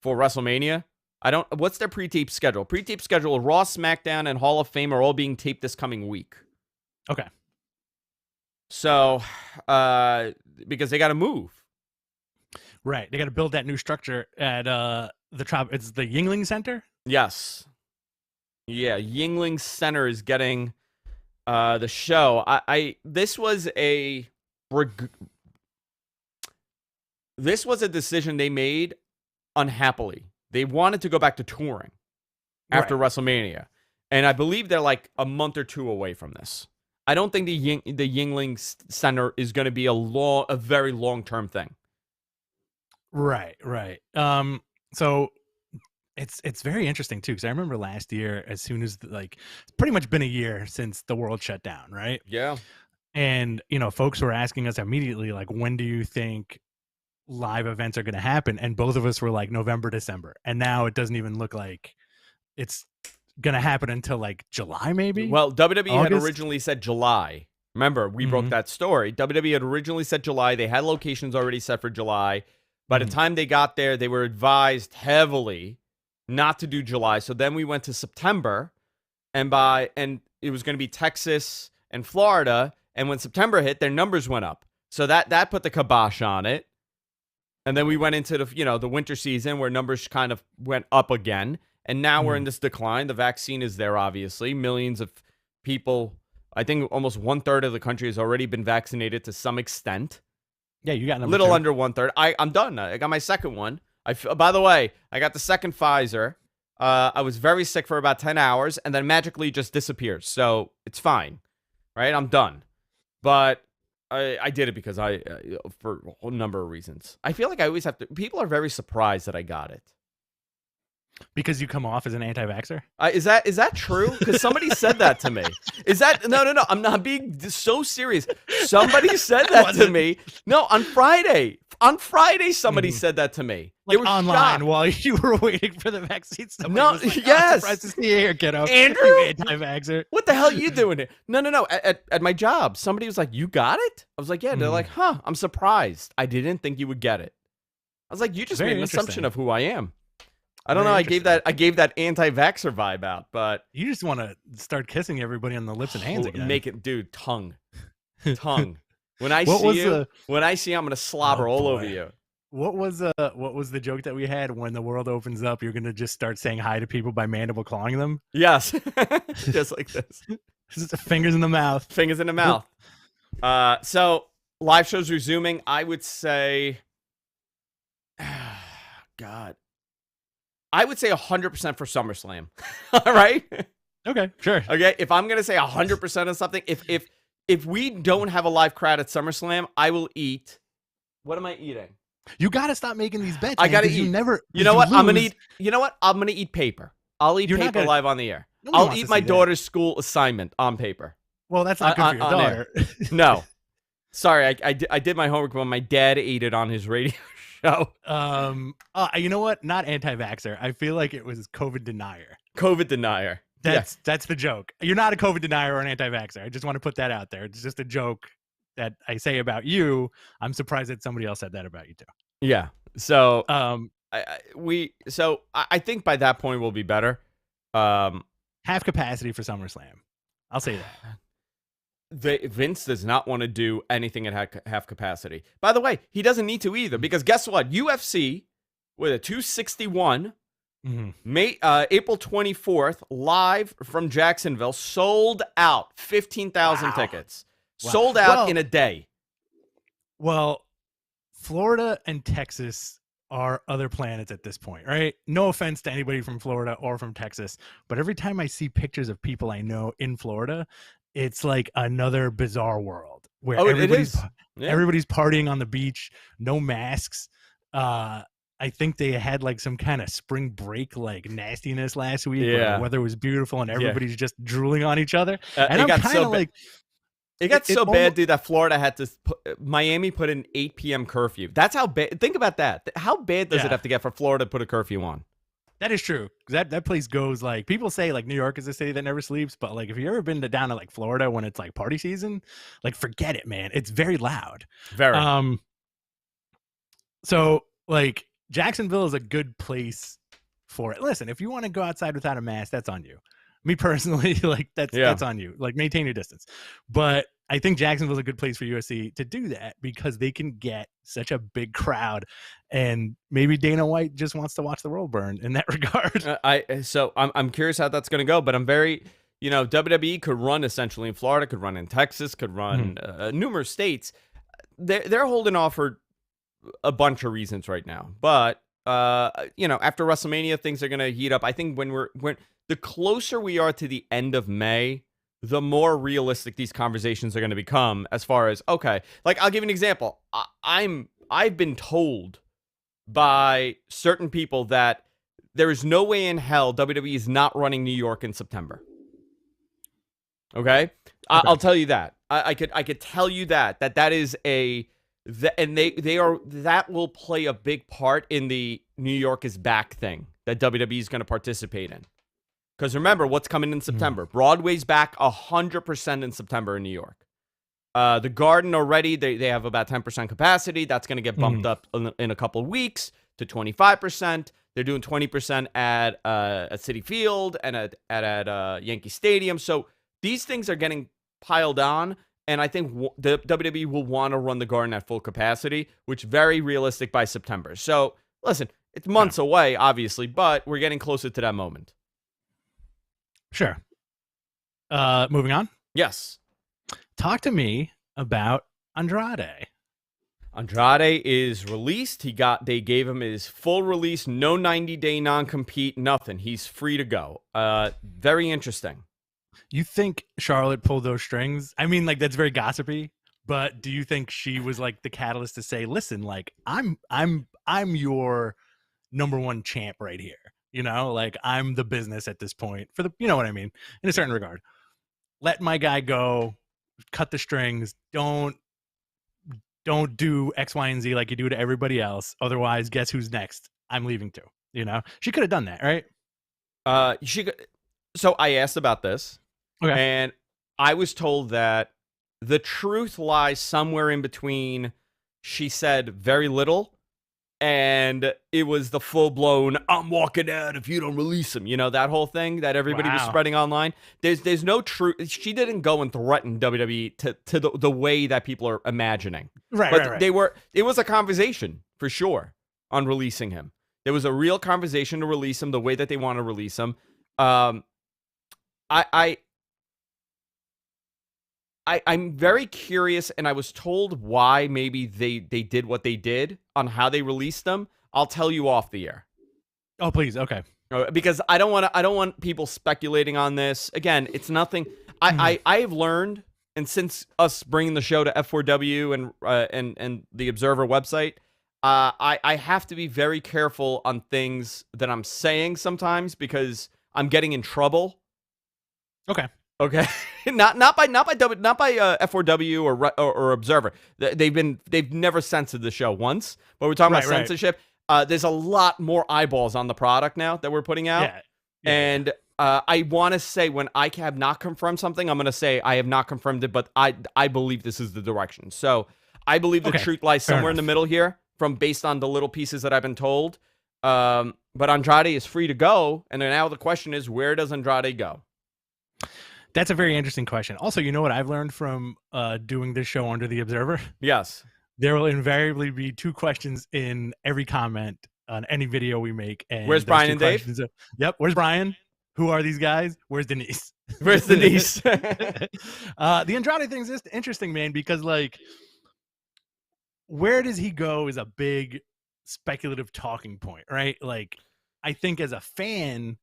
for WrestleMania. What's their pre-tape schedule? Pre-tape schedule, Raw, SmackDown, and Hall of Fame are all being taped this coming week. Okay. So, because they got to move. Right. They got to build that new structure at it's the Yingling Center? Yes. Yeah, Yingling Center is getting the show. This was a decision they made unhappily. They wanted to go back to touring after WrestleMania. And I believe they're like a month or two away from this. I don't think the Yingling Center is going to be a very long-term thing. Right. So it's very interesting too, because I remember last year, as soon as it's pretty much been a year since the world shut down, right? Yeah. And folks were asking us immediately, like, when do you think live events are going to happen? And both of us were like November, December, and now it doesn't even look like it's going to happen until like July, maybe. Well, WWE August? had originally said July. Remember, we broke that story. WWE had originally said July. They had locations already set for July. By the time they got there, they were advised heavily not to do July. So then we went to September, and it was going to be Texas and Florida. And when September hit, their numbers went up. So that put the kibosh on it. And then we went into the winter season where numbers kind of went up again. And now we're in this decline. The vaccine is there, obviously. Millions of people, I think almost 1/3 of the country has already been vaccinated to some extent. Yeah, you got a little under 1/3. I'm done. I got my second one. By the way, I got the second Pfizer. I was very sick for about 10 hours and then magically just disappears. So it's fine, right? I'm done. But I did it because for a whole number of reasons. I feel like I always have to. People are very surprised that I got it. Because you come off as an anti-vaxxer? Is that true? Because somebody said that to me. Is that no? I'm not being so serious. Somebody said that to me. No, on Friday. On Friday, somebody said that to me. Like they were online shocked. while you were waiting for the vaccine. No, was like, yes. I'm surprised to see you here, kiddo. Andrew? You anti-vaxxer. What the hell are you doing here? No. At my job, somebody was like, "You got it?" I was like, "Yeah." They're like, "Huh? I'm surprised. I didn't think you would get it." I was like, "You just Very made an assumption of who I am." I don't Very know. I gave that anti-vaxxer vibe out, but You just want to start kissing everybody on the lips and hands again. make it, dude. Tongue. When I What was see you, I'm gonna slobber all over boy. you. What was the joke that we had? When the world opens up, you're gonna just start saying hi to people by mandible clawing them? Yes, just like this. Just fingers in the mouth. Fingers in the mouth. So live shows resuming. I would say, God, I would say 100% for SummerSlam. All right. Okay, sure. Okay. If I'm gonna say 100% of something, if we don't have a live crowd at SummerSlam, I will eat. What am I eating? You gotta stop making these bets. I gotta man, 'cause eat. You never. You know what? lose. I'm gonna eat. You know what? I'm gonna eat paper. I'll eat You're not paper gonna- live on the air. No one I'll wants eat to my see that. daughter's school assignment on paper. Well, that's not good for your on air. daughter. No, sorry, I did my homework, but my dad ate it on his radio show. You know what? Not anti-vaxxer. I feel like it was COVID denier. COVID denier. That's the joke. You're not a COVID denier or an anti-vaxxer. I just want to put that out there. It's just a joke that I say about you. I'm surprised that somebody else said that about you too. Yeah. So Um, I think by that point we'll be better. half capacity for SummerSlam. I'll say that. Vince does not want to do anything at half capacity. By the way, he doesn't need to either, because guess what? UFC with a 261 April 24th, live from Jacksonville, sold out 15,000 tickets. Wow. Sold out Well, in a day. Well, Florida and Texas are other planets at this point, right? No offense to anybody from Florida or from Texas, but every time I see pictures of people I know in Florida, it's like another bizarre world where everybody's partying on the beach, no masks. I think they had like some kind of spring break like nastiness last week where the weather was beautiful and everybody's just drooling on each other. And I'm kind of like, it got so bad, dude, that Florida had to Miami put an 8 p.m. curfew. That's how bad. Think about that. How bad does it have to get for Florida to put a curfew on? That is true. That place goes like, people say like New York is a city that never sleeps, but like if you've ever been down to like Florida when it's like party season, like forget it, man. It's very loud. Very. So, like, Jacksonville is a good place for it. Listen, if you want to go outside without a mask, that's on you. Me personally, like, that's on you. Like, maintain your distance. But I think Jacksonville's a good place for USC to do that because they can get such a big crowd, and maybe Dana White just wants to watch the world burn in that regard. I'm curious how that's going to go, but I'm very, WWE could run essentially in Florida, could run in Texas, could run numerous states. They're holding off for a bunch of reasons right now, but after WrestleMania, things are going to heat up. I think when the closer we are to the end of May, the more realistic these conversations are going to become as far as, okay, like I'll give you an example. I've been told by certain people that there is no way in hell WWE is not running New York in September. Okay? I'll tell you that. I could tell you that is that will play a big part in the New York is back thing that WWE is going to participate in. Because remember, what's coming in September? Broadway's back 100% in September in New York. The Garden already, they have about 10% capacity. That's going to get bumped up in a couple of weeks to 25%. They're doing 20% at Citi Field and at Yankee Stadium. So these things are getting piled on, and I think the WWE will want to run the Garden at full capacity, which is very realistic by September. So listen, it's months away, obviously, but we're getting closer to that moment. Sure. Moving on. Yes. Talk to me about Andrade. Andrade is released. They gave him his full release, no 90-day non-compete, nothing. He's free to go. Very interesting. You think Charlotte pulled those strings? I mean, like, that's very gossipy, but do you think she was like the catalyst to say, listen, like, I'm your number one champ right here. Like, I'm the business at this point for the, you know what I mean? In a certain regard. Let my guy go, cut the strings. Don't do X, Y, and Z like you do to everybody else. Otherwise, guess who's next? I'm leaving too. She could have done that, right? So I asked about this, okay, and I was told that the truth lies somewhere in between. She said very little, and it was the full-blown, I'm walking out if you don't release him. That whole thing that everybody was spreading online. There's no truth. She didn't go and threaten WWE to the way that people are imagining. Right, but right. It was a conversation, for sure, on releasing him. There was a real conversation to release him the way that they want to release him. I'm very curious, and I was told why maybe they did what they did on how they released them. I'll tell you off the air. Oh, please, okay. Because I don't want people speculating on this. Again, it's nothing. I've learned, and since us bringing the show to F4W and the Observer website, I have to be very careful on things that I'm saying sometimes because I'm getting in trouble. Okay. not by F4W or Observer. They've never censored the show once. But we're talking about censorship. There's a lot more eyeballs on the product now that we're putting out. Yeah. And I want to say when I have not confirmed something, I'm going to say I have not confirmed it, but I believe this is the direction. So I believe the truth lies somewhere in the middle here, based on the little pieces that I've been told. But Andrade is free to go, and now the question is, where does Andrade go? That's a very interesting question. Also, you know what I've learned from doing this show under the Observer? Yes. There will invariably be two questions in every comment on any video we make. And where's Brian and Dave? Yep. Where's Brian? Who are these guys? Where's Denise? Where's Denise? The Andrade thing is just interesting, man, because, like, where does he go is a big speculative talking point, right? Like, I think as a fan,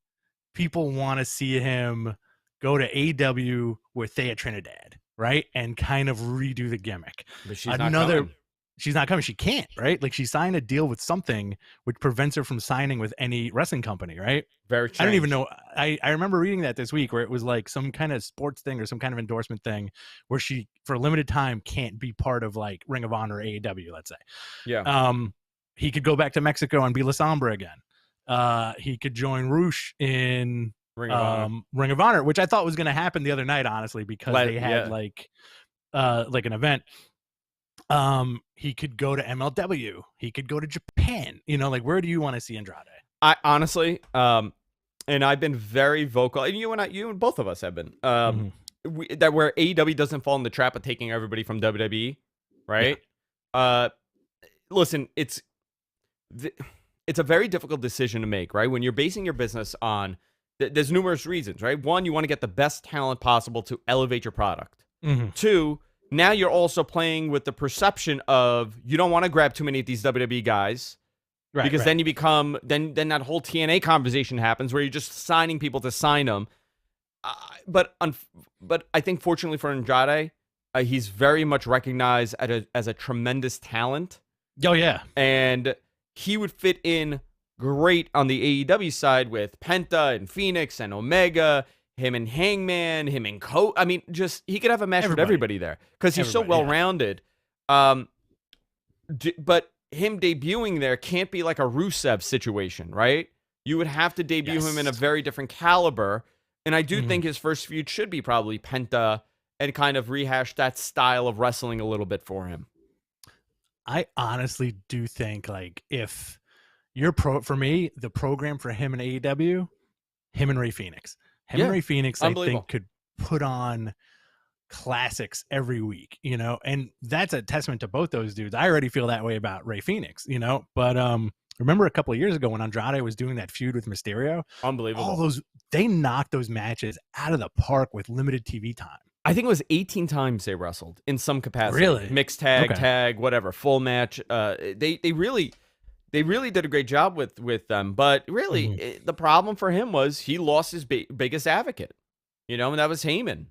people want to see him go to AEW with Thea Trinidad, right? And kind of redo the gimmick. But she's not coming. She's not coming. She can't, right? Like, she signed a deal with something which prevents her from signing with any wrestling company, right? Very strange. I don't even know. I remember reading that this week where it was like some kind of sports thing or some kind of endorsement thing where she, for a limited time, can't be part of, like, Ring of Honor or AEW, let's say. Yeah. He could go back to Mexico and be La Sombra again. He could join Roosh in Ring of Honor, which I thought was going to happen the other night, honestly, because they had like an event. He could go to MLW. He could go to Japan. You know, like where do you want to see Andrade? I honestly, and I've been very vocal, and you and both of us have been, that where AEW doesn't fall in the trap of taking everybody from WWE, right? Yeah. Listen, it's a very difficult decision to make, right? When you're basing your business on, there's numerous reasons, right? One, you want to get the best talent possible to elevate your product. Two, now you're also playing with the perception of you don't want to grab too many of these WWE guys. Right, because then you become then that whole TNA conversation happens where you're just signing people to sign them. But I think fortunately for Andrade, he's very much recognized as a tremendous talent. Oh yeah, and he would fit in great on the AEW side with Penta and Phoenix and Omega, him and Hangman, him and I mean, just he could have a match with everybody there because he's so well rounded. But him debuting there can't be like a Rusev situation, right? You would have to debut him in a very different caliber. And I do think his first feud should be probably Penta and kind of rehash that style of wrestling a little bit for him. I honestly do think like if you're for me, the program for him and AEW, him and Ray Phoenix. And Ray Phoenix, I think, could put on classics every week, you know, and that's a testament to both those dudes. I already feel that way about Ray Phoenix, you know, but remember a couple of years ago when Andrade was doing that feud with Mysterio? Unbelievable. All those, they knocked those matches out of the park with limited TV time. I think it was 18 times they wrestled in some capacity. Really? Mixed tag, whatever, full match. They really did a great job with them, but really the problem for him was he lost his biggest advocate, you know, and that was Heyman.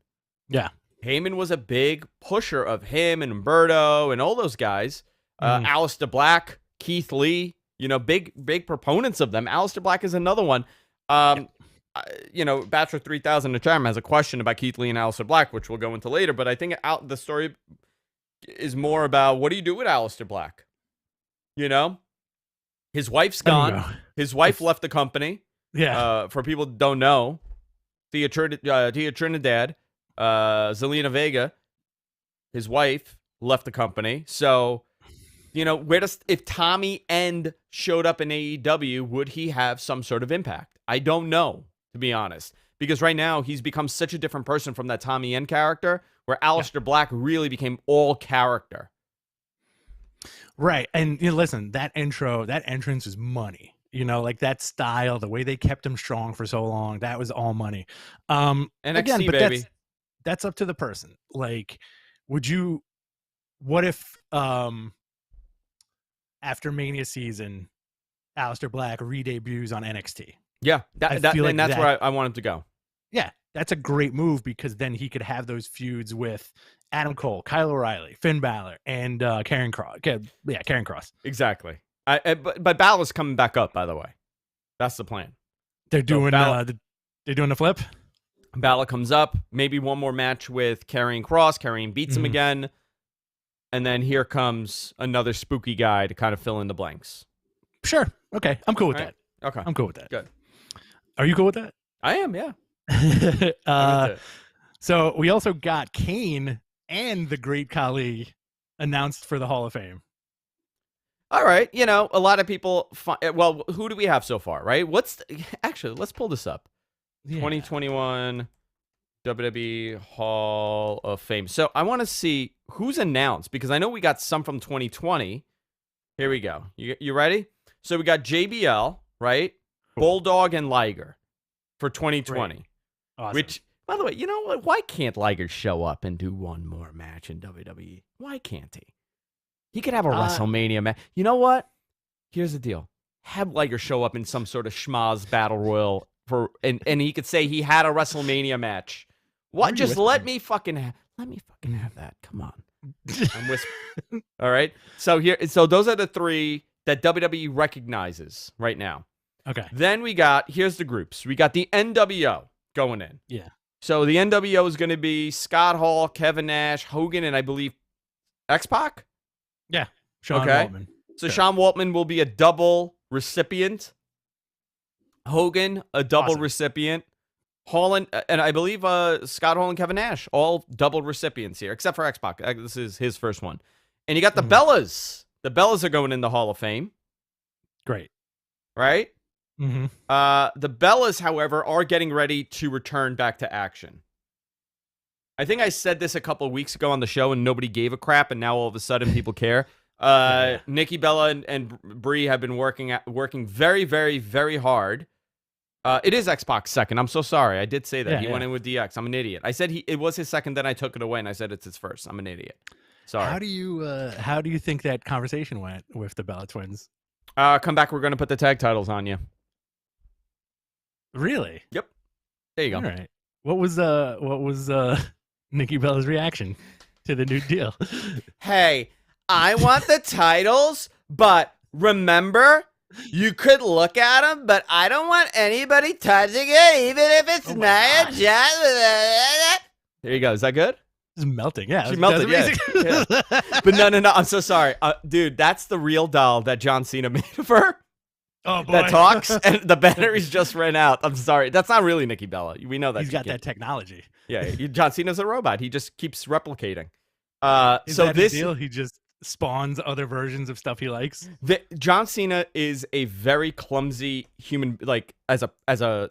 Yeah. Heyman was a big pusher of him and Humberto and all those guys. Aleister Black, Keith Lee, you know, big proponents of them. Aleister Black is another one. You know, Bachelor 3000 in the chat has a question about Keith Lee and Aleister Black, which we'll go into later. But I think the story is more about what do you do with Aleister Black? You know, his wife's gone. His wife left the company. Yeah. For people who don't know, Tia Trinidad, Zelina Vega, his wife left the company. So, you know, if Tommy End showed up in AEW, would he have some sort of impact? I don't know, to be honest, because right now he's become such a different person from that Tommy End character, where Aleister Black really became all character. Right, and you know, listen, that entrance is money. You know, like that style, the way they kept him strong for so long, that was all money. NXT, again, but baby. That's up to the person. Like, what if after Mania season, Aleister Black re-debuts on NXT? Yeah, that's where I want him to go. Yeah, that's a great move because then he could have those feuds with Adam Cole, Kyle O'Reilly, Finn Balor, and Karrion Kross. Yeah, Karrion Kross. Exactly. But Balor's coming back up, by the way. That's the plan. They're doing they're doing the flip. Balor comes up, maybe one more match with Karrion Kross. Karrion beats him again. And then here comes another spooky guy to kind of fill in the blanks. Sure. Okay. I'm cool with that. Okay. I'm cool with that. Good. Are you cool with that? I am, yeah. So we also got Kane and the Great Khali announced for the Hall of Fame. All right. You know, a lot of people... Well, who do we have so far, right? Actually, let's pull this up. Yeah. 2021 WWE Hall of Fame. So I want to see who's announced, because I know we got some from 2020. Here we go. You ready? So we got JBL, right? Cool. Bulldog and Liger for 2020. Awesome. Which, by the way, you know what? Why can't Liger show up and do one more match in WWE? Why can't he? He could have a WrestleMania match. You know what? Here's the deal. Have Liger show up in some sort of schmaz battle royal and he could say he had a WrestleMania match. What? Just let me fucking have that. Come on. I'm whispering. All right. So those are the three that WWE recognizes right now. Okay. Then here's the groups. We got the NWO going in. Yeah. So the NWO is going to be Scott Hall, Kevin Nash, Hogan, and I believe X-Pac? Yeah. Sean Waltman. So Sean Waltman will be a double recipient. Hogan, a double recipient. Hall and I believe Scott Hall and Kevin Nash, all double recipients here, except for X-Pac. This is his first one. And you got the Bellas. The Bellas are going in the Hall of Fame. Great. Right? Mm-hmm. The Bellas, however, are getting ready to return back to action. I think I said this a couple of weeks ago on the show and nobody gave a crap, and now all of a sudden people care. Nikki Bella and Brie have been working very, very, very hard. It is X-Pac's second. I'm so sorry. I did say that. He went in with DX. I'm an idiot. I said it was his second, then I took it away, and I said it's his first. I'm an idiot. Sorry. How do you think that conversation went with the Bella twins? Come back. We're going to put the tag titles on you. Really? Yep. There you go. All right. What was Nikki Bella's reaction to the new deal? Hey, I want the titles, but remember, you could look at them, but I don't want anybody touching it, even if it's Nia Jax. There you go. Is that good? It's melting. Yeah, she melted. Yeah. But no. I'm so sorry, dude. That's the real doll that John Cena made of her. Oh boy. That talks, and the batteries just ran out. I'm sorry. That's not really Nikki Bella. We know that. He's got that technology. Yeah, John Cena's a robot. He just keeps replicating. Is that his deal? He just spawns other versions of stuff he likes. John Cena is a very clumsy human, like as a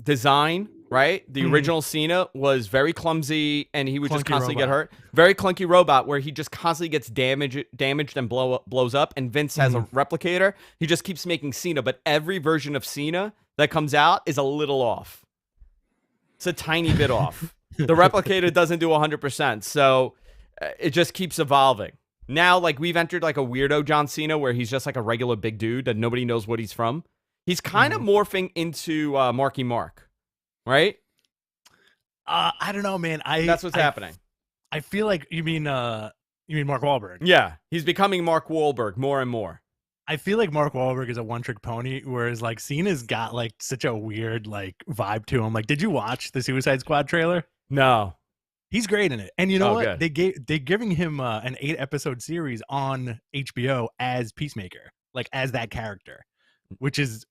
design, right? The original Cena was very clumsy, and he would just constantly get hurt. Very clunky robot, where he just constantly gets damaged and blows up. And Vince has a replicator. He just keeps making Cena, but every version of Cena that comes out is a little off. It's a tiny bit off. The replicator doesn't do 100%, so it just keeps evolving. Now, like, we've entered like a weirdo John Cena where he's just like a regular big dude that nobody knows what he's from. He's kind of morphing into Marky Mark, right? I don't know, man. That's what's happening. I feel like you mean Mark Wahlberg. Yeah, he's becoming Mark Wahlberg more and more. I feel like Mark Wahlberg is a one-trick pony, whereas like Cena's got like such a weird like vibe to him. Like, did you watch the Suicide Squad trailer? No. He's great in it. And you know what? Good. They're giving him an 8-episode series on HBO as Peacemaker, like as that character, which is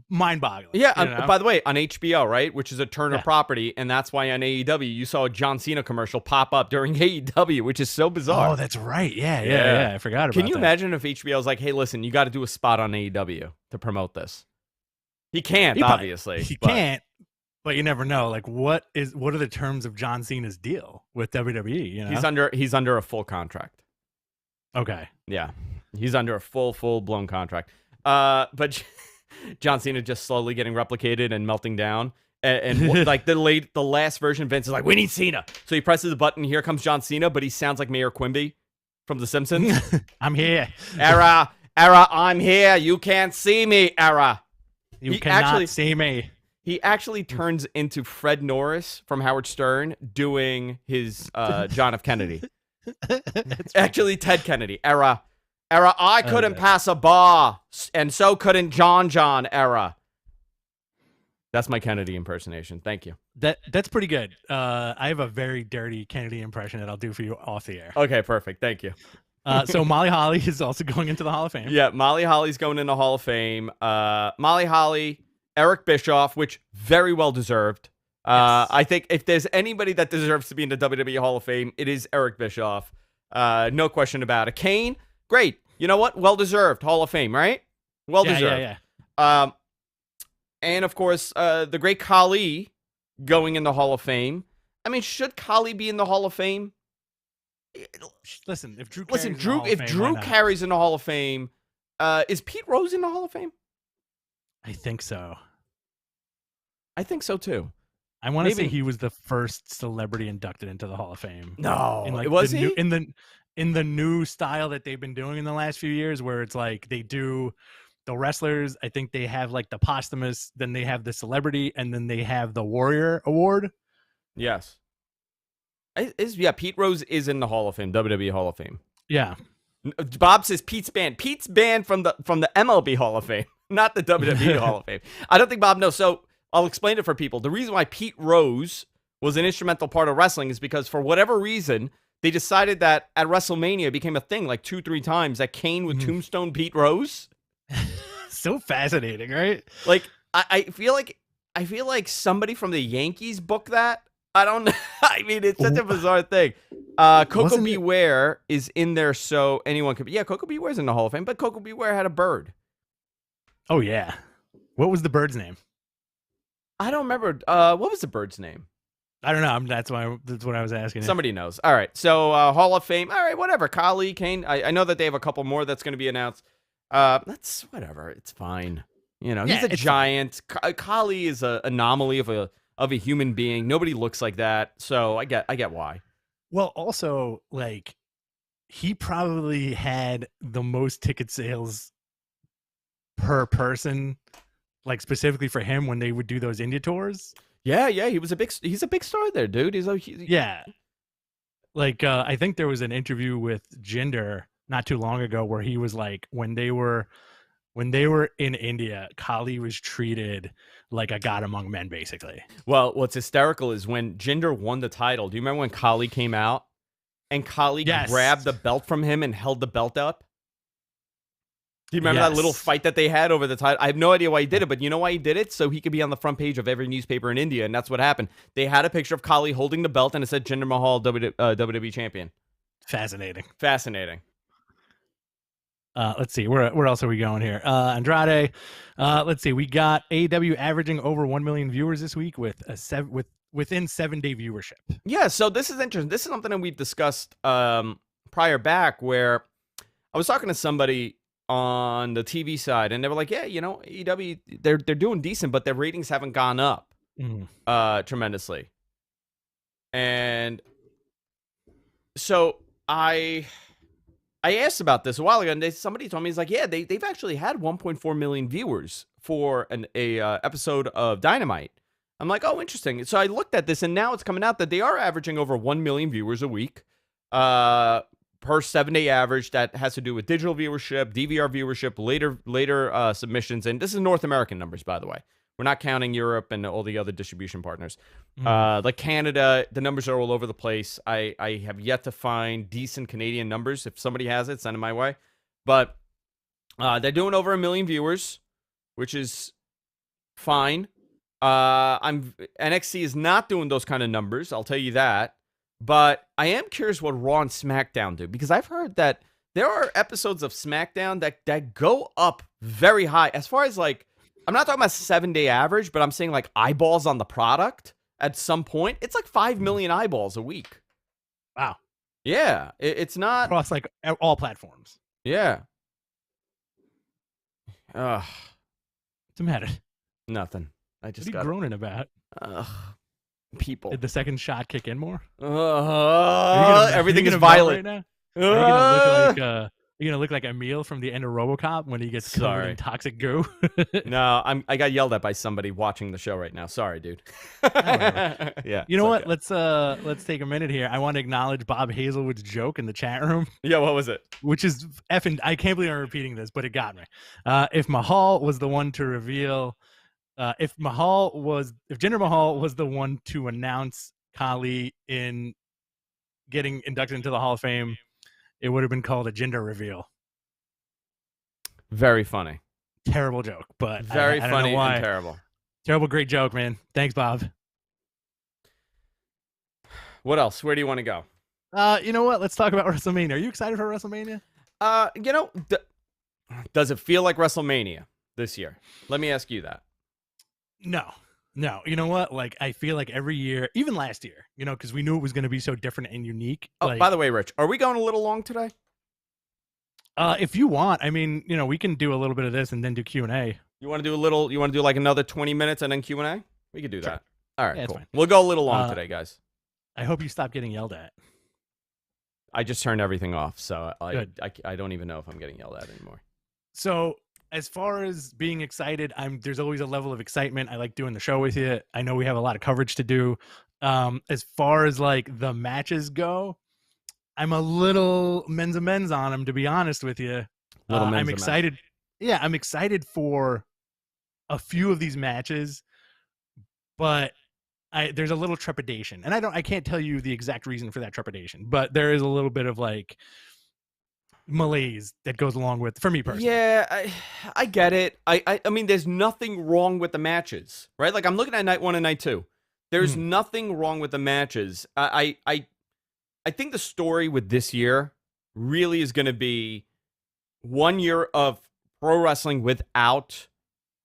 mind-boggling. Yeah, by the way, on HBO, right, which is a Turner property, and that's why on AEW you saw a John Cena commercial pop up during AEW, which is so bizarre. Oh, that's right. Yeah. I forgot about that. Can you imagine if HBO was like, hey, listen, you got to do a spot on AEW to promote this? He can't, obviously. He can't, but you never know. Like, what are the terms of John Cena's deal with WWE? You know? He's under a full contract. Okay. Yeah. He's under a full blown contract. But John Cena just slowly getting replicated and melting down. And like the last version, Vince is like, we need Cena. So he presses the button. Here comes John Cena, but he sounds like Mayor Quimby from The Simpsons. I'm here. Era, I'm here. You can't see me, Era. You cannot see me. He actually turns into Fred Norris from Howard Stern doing his John F. Kennedy. Actually, Ted Kennedy. Era, I couldn't pass a bar, and so couldn't John. Era. That's my Kennedy impersonation. Thank you. That's pretty good. I have a very dirty Kennedy impression that I'll do for you off the air. Okay, perfect. Thank you. So Molly Holly is also going into the Hall of Fame. Yeah, Molly Holly's going into Hall of Fame. Molly Holly, Eric Bischoff, which very well deserved. Yes. I think if there's anybody that deserves to be in the WWE Hall of Fame, it is Eric Bischoff. No question about it. Kane, great. You know what? Well deserved. Hall of Fame, right? Well deserved. Yeah. And of course, the great Khali going in the Hall of Fame. I mean, should Khali be in the Hall of Fame? Listen, if Drew carries in the Hall of Fame, is Pete Rose in the Hall of Fame? I think so. I think so too. I want to say he was the first celebrity inducted into the Hall of Fame. No, was he? In the new style that they've been doing in the last few years, where it's like they do the wrestlers. I think they have like the posthumous, then they have the celebrity, and then they have the Warrior Award. Yes. Pete Rose is in the Hall of Fame, WWE Hall of Fame. Yeah. Bob says Pete's banned. Pete's banned from the MLB Hall of Fame, not the WWE Hall of Fame. I don't think Bob knows. So I'll explain it for people. The reason why Pete Rose was an instrumental part of wrestling is because for whatever reason, they decided that at WrestleMania it became a thing like 2-3 times that Kane would tombstone Pete Rose. So fascinating, right? Like I feel like somebody from the Yankees booked that. I don't know. I mean, it's such a bizarre thing. Coco Wasn't it- Beware is in there, so anyone could. Yeah, Coco Beware's in the Hall of Fame, but Coco Beware had a bird. Oh yeah. What was the bird's name? I don't remember. What was the bird's name? I don't know. That's what I was asking. Somebody knows. All right. So Hall of Fame. All right, whatever. Kali, Kane. I know that they have a couple more that's going to be announced. That's whatever. It's fine. You know, he's a giant. Kali is an anomaly of a human being. Nobody looks like that. So I get why. Well, also, like, he probably had the most ticket sales per person, like specifically for him when they would do those India tours. Yeah. He's a big star there, dude. Yeah. Like, I think there was an interview with Jinder not too long ago where he was like, when they were in India, Kali was treated like a god among men, basically. Well, what's hysterical is when Jinder won the title. Do you remember when Kali came out and Kali grabbed the belt from him and held the belt up? Do you remember that little fight that they had over the title? I have no idea why he did it, but you know why he did it? So he could be on the front page of every newspaper in India, and that's what happened. They had a picture of Kali holding the belt, and it said Jinder Mahal, WWE champion. Fascinating. Let's see. Where else are we going here? Andrade. Let's see. We got AEW averaging over 1 million viewers this week with within 7-day viewership. Yeah, so this is interesting. This is something that we've discussed prior back, where I was talking to somebody on the TV side, and they were like, "Yeah, you know, AEW they're doing decent, but their ratings haven't gone up tremendously." And so I asked about this a while ago, and somebody told me, he's like, yeah, they've actually had 1.4 million viewers for a episode of Dynamite. I'm like, oh, interesting. So I looked at this, and now it's coming out that they are averaging over 1 million viewers a week per 7-day average. That has to do with digital viewership, DVR viewership, later submissions. And this is North American numbers, by the way. We're not counting Europe and all the other distribution partners. Like Canada, the numbers are all over the place. I have yet to find decent Canadian numbers. If somebody has it, send it my way. But they're doing over 1 million viewers, which is fine. NXT is not doing those kind of numbers, I'll tell you that. But I am curious what Raw and SmackDown do, because I've heard that there are episodes of SmackDown that go up very high. As far as, like, I'm not talking about 7-day average, but I'm saying like eyeballs on the product at some point. It's like 5 million eyeballs a week. Wow. Yeah. It's not across like all platforms. Yeah. What's the matter? Nothing. I just what are you groaning about? People. Did the second shot kick in more? Everything is violent. Right now? Are you gonna look like Emil from the end of RoboCop when he gets covered in toxic goo? No, I got yelled at by somebody watching the show right now. Sorry, dude. Yeah. You know what? Okay. Let's take a minute here. I want to acknowledge Bob Hazelwood's joke in the chat room. Yeah, what was it? Which is effing. I can't believe I'm repeating this, but it got me. If Mahal was the one to reveal, if Jinder Mahal was the one to announce Kali in getting inducted into the Hall of Fame, it would have been called a Jinder reveal. Very funny. Terrible joke, but very I don't funny know why. and terrible. Terrible, great joke, man. Thanks, Bob. What else? Where do you want to go? You know what? Let's talk about WrestleMania. Are you excited for WrestleMania? You know, does it feel like WrestleMania this year? Let me ask you that. No. You know what? Like, I feel like every year, even last year, you know, because we knew it was going to be so different and unique. Oh, by the way, Rich, are we going a little long today? If you want, I mean, you know, we can do a little bit of this and then do Q&A. You want to do like another 20 minutes and then Q&A? We could do that. All right, cool. Fine. We'll go a little long today, guys. I hope you stop getting yelled at. I just turned everything off, so I don't even know if I'm getting yelled at anymore. So, as far as being excited, there's always a level of excitement. I like doing the show with you. I know we have a lot of coverage to do. As far as like the matches go, I'm a little men's on them, to be honest with you. I'm excited. Yeah, I'm excited for a few of these matches, but there's a little trepidation, and I can't tell you the exact reason for that trepidation, but there is a little bit of like malaise that goes along with, for me personally. Yeah, I get it. I mean, there's nothing wrong with the matches, right? Like, I'm looking at night 1 and night 2. There's nothing wrong with the matches. I think the story with this year really is going to be 1 year of pro wrestling without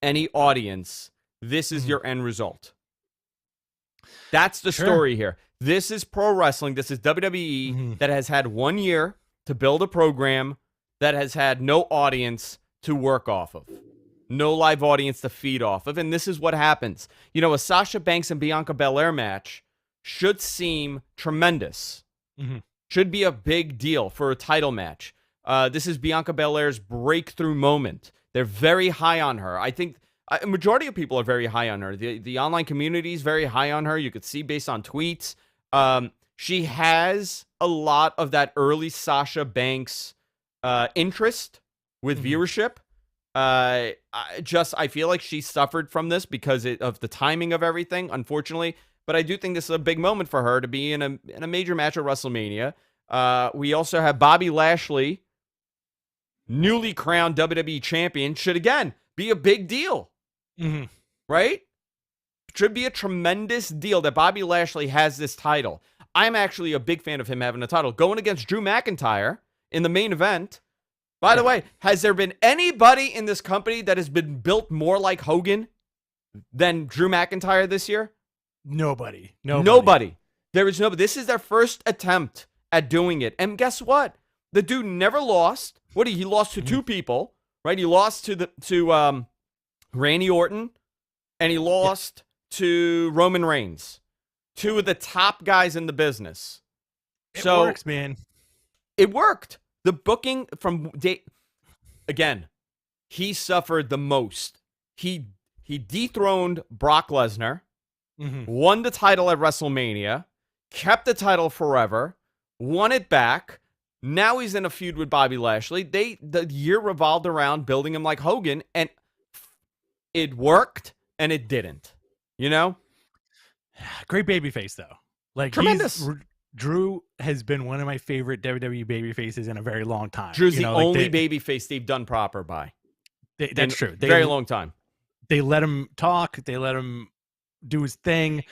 any audience. This is your end result. That's the story here. This is pro wrestling. This is WWE that has had 1 year to build a program that has had no audience to work off of. No live audience to feed off of. And this is what happens. You know, a Sasha Banks and Bianca Belair match should seem tremendous. Should be a big deal for a title match. This is Bianca Belair's breakthrough moment. They're very high on her. I think a majority of people are very high on her. The online community is very high on her. You could see based on tweets. She has a lot of that early Sasha Banks interest with viewership. I feel like she suffered from this because of the timing of everything, unfortunately. But I do think this is a big moment for her to be in a major match at WrestleMania. We also have Bobby Lashley, newly crowned WWE champion, should again be a big deal, right? Should be a tremendous deal that Bobby Lashley has this title. I'm actually a big fan of him having a title. Going against Drew McIntyre in the main event. By the way, has there been anybody in this company that has been built more like Hogan than Drew McIntyre this year? Nobody. There is nobody. This is their first attempt at doing it. And guess what? The dude never lost. He lost to two people, right? He lost to Randy Orton, and he lost to Roman Reigns. Two of the top guys in the business. It works, man. It worked. The booking from again, he suffered the most. He dethroned Brock Lesnar, won the title at WrestleMania, kept the title forever, won it back. Now he's in a feud with Bobby Lashley. The year revolved around building him like Hogan, and it worked and it didn't. You know? Great babyface though. Like tremendous. Drew has been one of my favorite WWE babyfaces in a very long time. Drew's the only babyface they've done proper by. That's true. Very long time. They let him talk. They let him do his thing.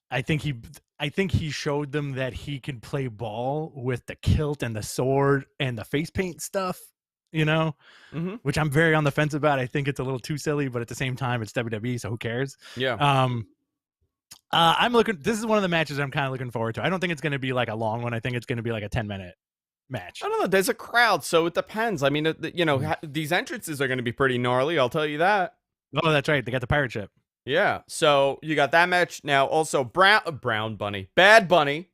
I think he showed them that he can play ball with the kilt and the sword and the face paint stuff, you know, which I'm very on the fence about. I think it's a little too silly, but at the same time, it's WWE, so who cares? Yeah. This is one of the matches I'm kind of looking forward to. I don't think it's going to be like a long one. I think it's going to be like a 10-minute match. I don't know. There's a crowd, so it depends. I mean, these entrances are going to be pretty gnarly. I'll tell you that. Oh, that's right. They got the pirate ship. Yeah. So you got that match. Now also Brown Bunny. Bad Bunny.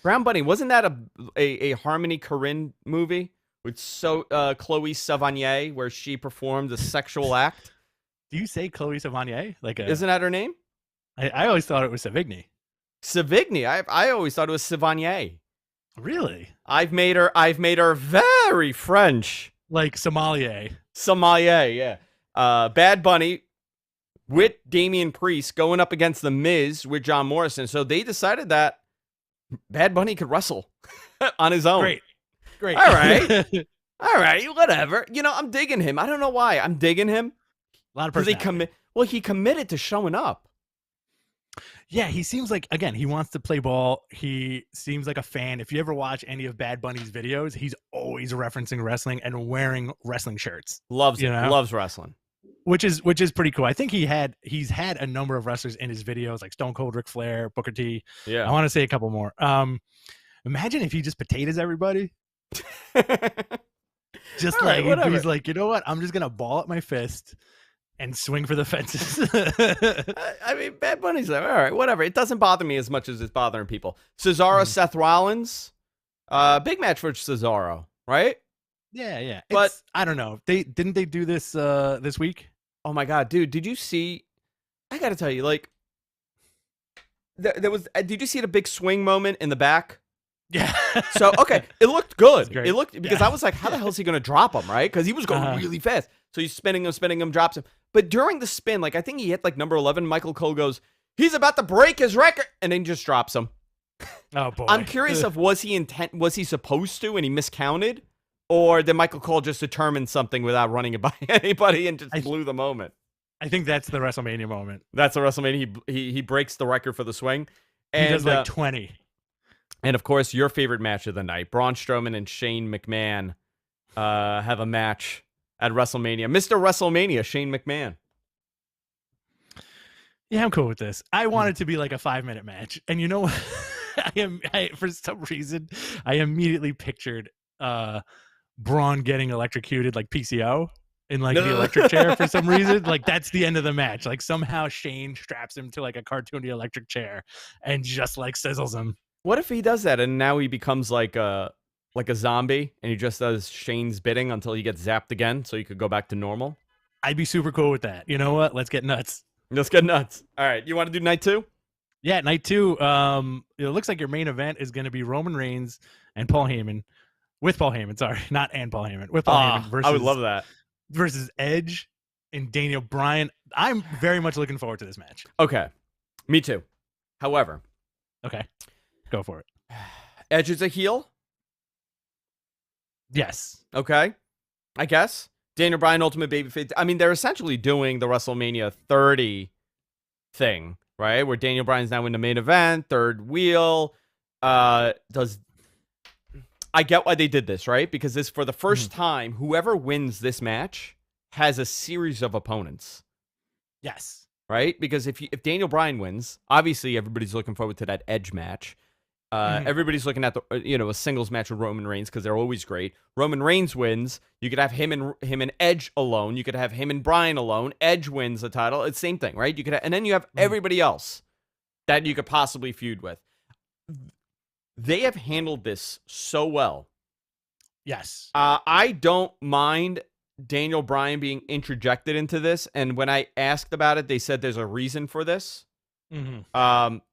Brown Bunny. Wasn't that a Harmony Korine movie with Chloe Sevigny where she performed a sexual act? Do you say Chloe Sevigny? Isn't that her name? I always thought it was Savigny. Savigny. I always thought it was Sevigny. Really? I've made her very French. Like sommelier. Sommelier, yeah. Bad Bunny with Damian Priest going up against The Miz with John Morrison. So they decided that Bad Bunny could wrestle on his own. Great. All right, whatever. You know, I'm digging him. I don't know why. I'm digging him. A lot of personality. He committed to showing up. Yeah, he seems like, again, he wants to play ball. He seems like a fan. If you ever watch any of Bad Bunny's videos, he's always referencing wrestling and wearing wrestling shirts. Loves it. Loves wrestling. Which is pretty cool. I think he's had a number of wrestlers in his videos, like Stone Cold, Ric Flair, Booker T. Yeah. I want to say a couple more. Imagine if he just potatoes everybody. Just right, he's like, you know what? I'm just gonna ball up my fist and swing for the fences. I mean, Bad Bunny's like, all right, whatever. It doesn't bother me as much as it's bothering people. Cesaro, Seth Rollins, big match for Cesaro, right? Yeah. But I don't know. Didn't they do this this week? Oh my god, dude! Did you see? I gotta tell you, like, there was. Did you see the big swing moment in the back? Yeah. So okay, it looked good. It It looked because I was like, how the hell is he gonna drop him, right? Because he was going really fast. So he's spinning him, drops him. But during the spin, like I think he hit like number 11. Michael Cole goes, he's about to break his record, and then just drops him. Oh boy. I'm curious of was he supposed to and he miscounted, or did Michael Cole just determine something without running it by anybody and just blew the moment? I think that's the WrestleMania moment. That's a WrestleMania. He breaks the record for the swing. And he does like 20. And of course, your favorite match of the night: Braun Strowman and Shane McMahon have a match at WrestleMania. Mr. WrestleMania, Shane McMahon. Yeah, I'm cool with this. I want it to be like a 5-minute match, and you know what? For some reason, I immediately pictured Braun getting electrocuted like PCO in like the electric chair for some reason. Like that's the end of the match. Like somehow Shane straps him to like a cartoony electric chair and just like sizzles him. What if he does that and now he becomes like a zombie and he just does Shane's bidding until he gets zapped again so he could go back to normal? I'd be super cool with that. You know what? Let's get nuts. Let's get nuts. All right, you want to do night 2? Yeah, night 2. It looks like your main event is going to be Roman Reigns and Paul Heyman. With Paul Heyman, sorry, not and Paul Heyman. With Paul Heyman versus, I would love that. Versus Edge and Daniel Bryan. I'm very much looking forward to this match. Okay, me too. However, okay, go for it. Edge is a heel. Yes. Okay, I guess. Daniel Bryan, Ultimate Babyface. I mean, they're essentially doing the WrestleMania 30 thing, right? Where Daniel Bryan's now in the main event, third wheel. I get why they did this, right? Because this, for the first time, whoever wins this match has a series of opponents. Yes. Right? Because if Daniel Bryan wins, obviously everybody's looking forward to that Edge match. Everybody's looking at the a singles match with Roman Reigns because they're always great. Roman Reigns wins, you could have him and Edge alone. You could have him and Bryan alone. Edge wins the title. It's the same thing, right? You could and then you have everybody else that you could possibly feud with. They have handled this so well. Yes. I don't mind Daniel Bryan being interjected into this, and when I asked about it, they said there's a reason for this.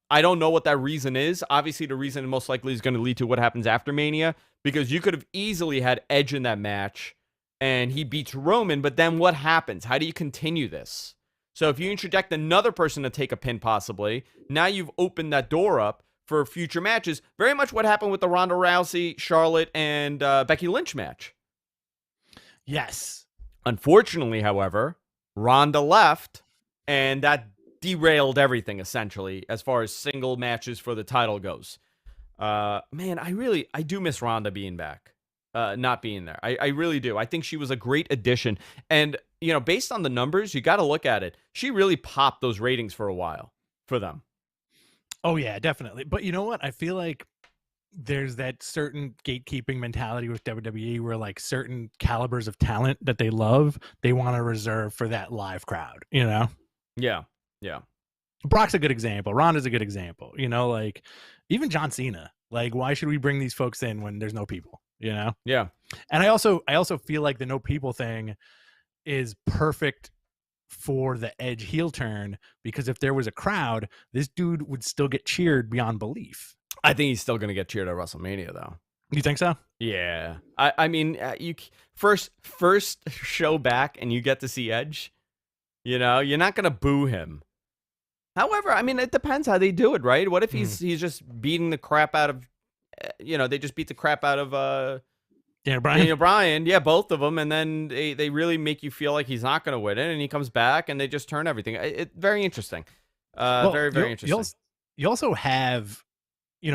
I don't know what that reason is. Obviously, the reason most likely is going to lead to what happens after Mania, because you could have easily had Edge in that match, and he beats Roman, but then what happens? How do you continue this? So if you interject another person to take a pin, possibly, now you've opened that door up for future matches. Very much what happened with the Ronda Rousey, Charlotte, and Becky Lynch match. Yes. Unfortunately, however, Ronda left, and that derailed everything, essentially, as far as single matches for the title goes. Man, I do miss Ronda being back, not being there. I really do. I think she was a great addition. And, based on the numbers, you got to look at it. She really popped those ratings for a while for them. Oh, yeah, definitely. But you know what? I feel like there's that certain gatekeeping mentality with WWE where like certain calibers of talent that they love, they want to reserve for that live crowd, Yeah. Yeah. Brock's a good example. Ronda's a good example. Like even John Cena. Like, why should we bring these folks in when there's no people? Yeah. And I also feel like the no people thing is perfect for the Edge heel turn, because if there was a crowd, this dude would still get cheered beyond belief. I think he's still going to get cheered at WrestleMania, though. You think so? Yeah. I mean, you first show back and you get to see Edge. You're not going to boo him. However, I mean, it depends how they do it, right? What if he's just beating the crap out of, they just beat the crap out of Daniel Bryan. Yeah, both of them. And then they really make you feel like he's not going to win it. And he comes back and they just turn everything. Very interesting. Very, very interesting. You also have,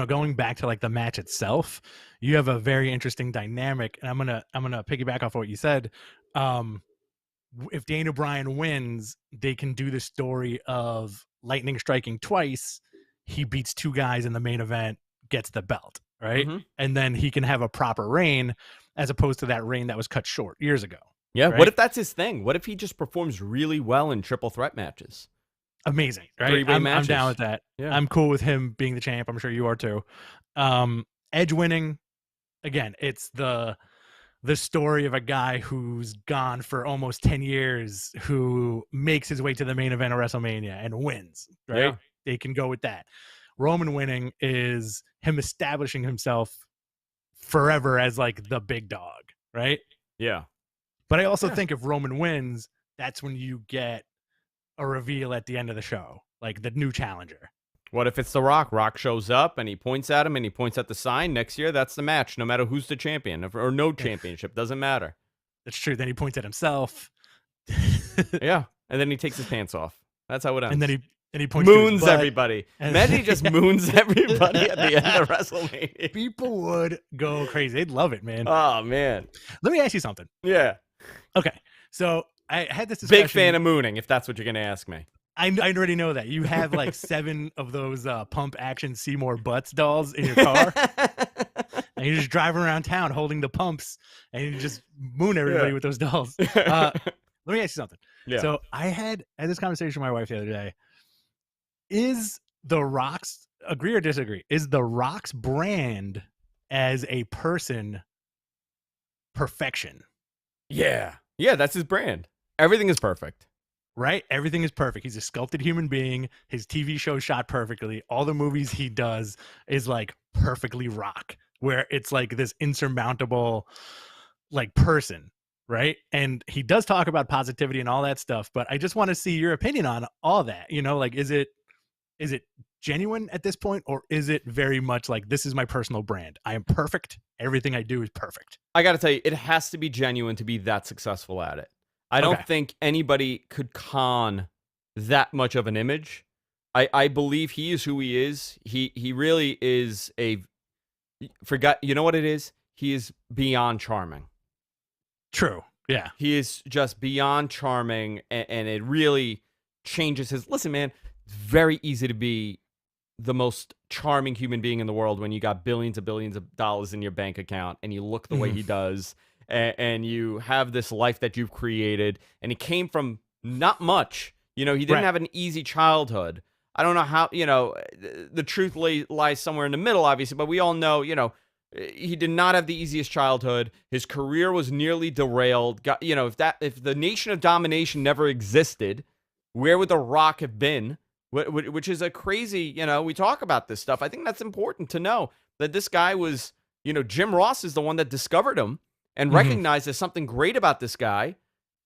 going back to like the match itself, you have a very interesting dynamic. And I'm gonna piggyback off what you said. If Daniel Bryan wins, they can do the story of lightning striking twice. He beats 2 guys in the main event, gets the belt, right? And then he can have a proper reign as opposed to that reign that was cut short years ago. Yeah. Right? What if that's his thing? What if he just performs really well in triple threat matches? Amazing, right? I'm down with that. Yeah. I'm cool with him being the champ. I'm sure you are too. Edge winning, again, it's the story of a guy who's gone for almost 10 years, who makes his way to the main event of WrestleMania and wins, right? Yeah. They can go with that. Roman winning is him establishing himself forever as like the big dog, right? Yeah. But I also think if Roman wins, that's when you get a reveal at the end of the show, like the new challenger. What if it's The Rock? Rock shows up and he points at him and he points at the sign. Next year, that's the match, no matter who's the champion or no championship. Doesn't matter. That's true. Then he points at himself. Yeah. And then he takes his pants off. That's how it ends. And then And he points to his moons butt. everybody. Imagine he just moons everybody at the end of WrestleMania. People would go crazy. They'd love it, man. Oh man. Let me ask you something. Yeah. Okay, so I had this discussion. Big fan of mooning, if that's what you're gonna ask me. I already know that you have like 7 of those Pump Action Seymour Butts dolls in your car, and you just drive around town holding the pumps, and you just moon everybody with those dolls. Let me ask you something. Yeah. So I had this conversation with my wife the other day. Is The Rock's, agree or disagree, is The Rock's brand as a person perfection? Yeah. Yeah, that's his brand. Everything is perfect. Right? Everything is perfect. He's a sculpted human being. His TV show shot perfectly. All the movies he does is like perfectly Rock, where it's like this insurmountable like person, right? And he does talk about positivity and all that stuff, but I just want to see your opinion on all that. You know, like is it genuine at this point, or is it very much like, this is my personal brand? I am perfect. Everything I do is perfect. I got to tell you, it has to be genuine to be that successful at it. I don't think anybody could con that much of an image. I believe he is who he is. He really is you know what it is? He is beyond charming. True. Yeah. He is just beyond charming, and it really changes his... Listen, man, it's very easy to be the most charming human being in the world when you got billions of dollars in your bank account and you look the way he does, and you have this life that you've created, and he came from not much. You know, he didn't have an easy childhood. I don't know how, you know, the truth lies somewhere in the middle, obviously, but we all know, you know, he did not have the easiest childhood. His career was nearly derailed. You know, if the Nation of Domination never existed, where would The Rock have been? Which is a crazy, you know, we talk about this stuff. I think that's important to know, that this guy was, you know, Jim Ross is the one that discovered him and recognized there's something great about this guy.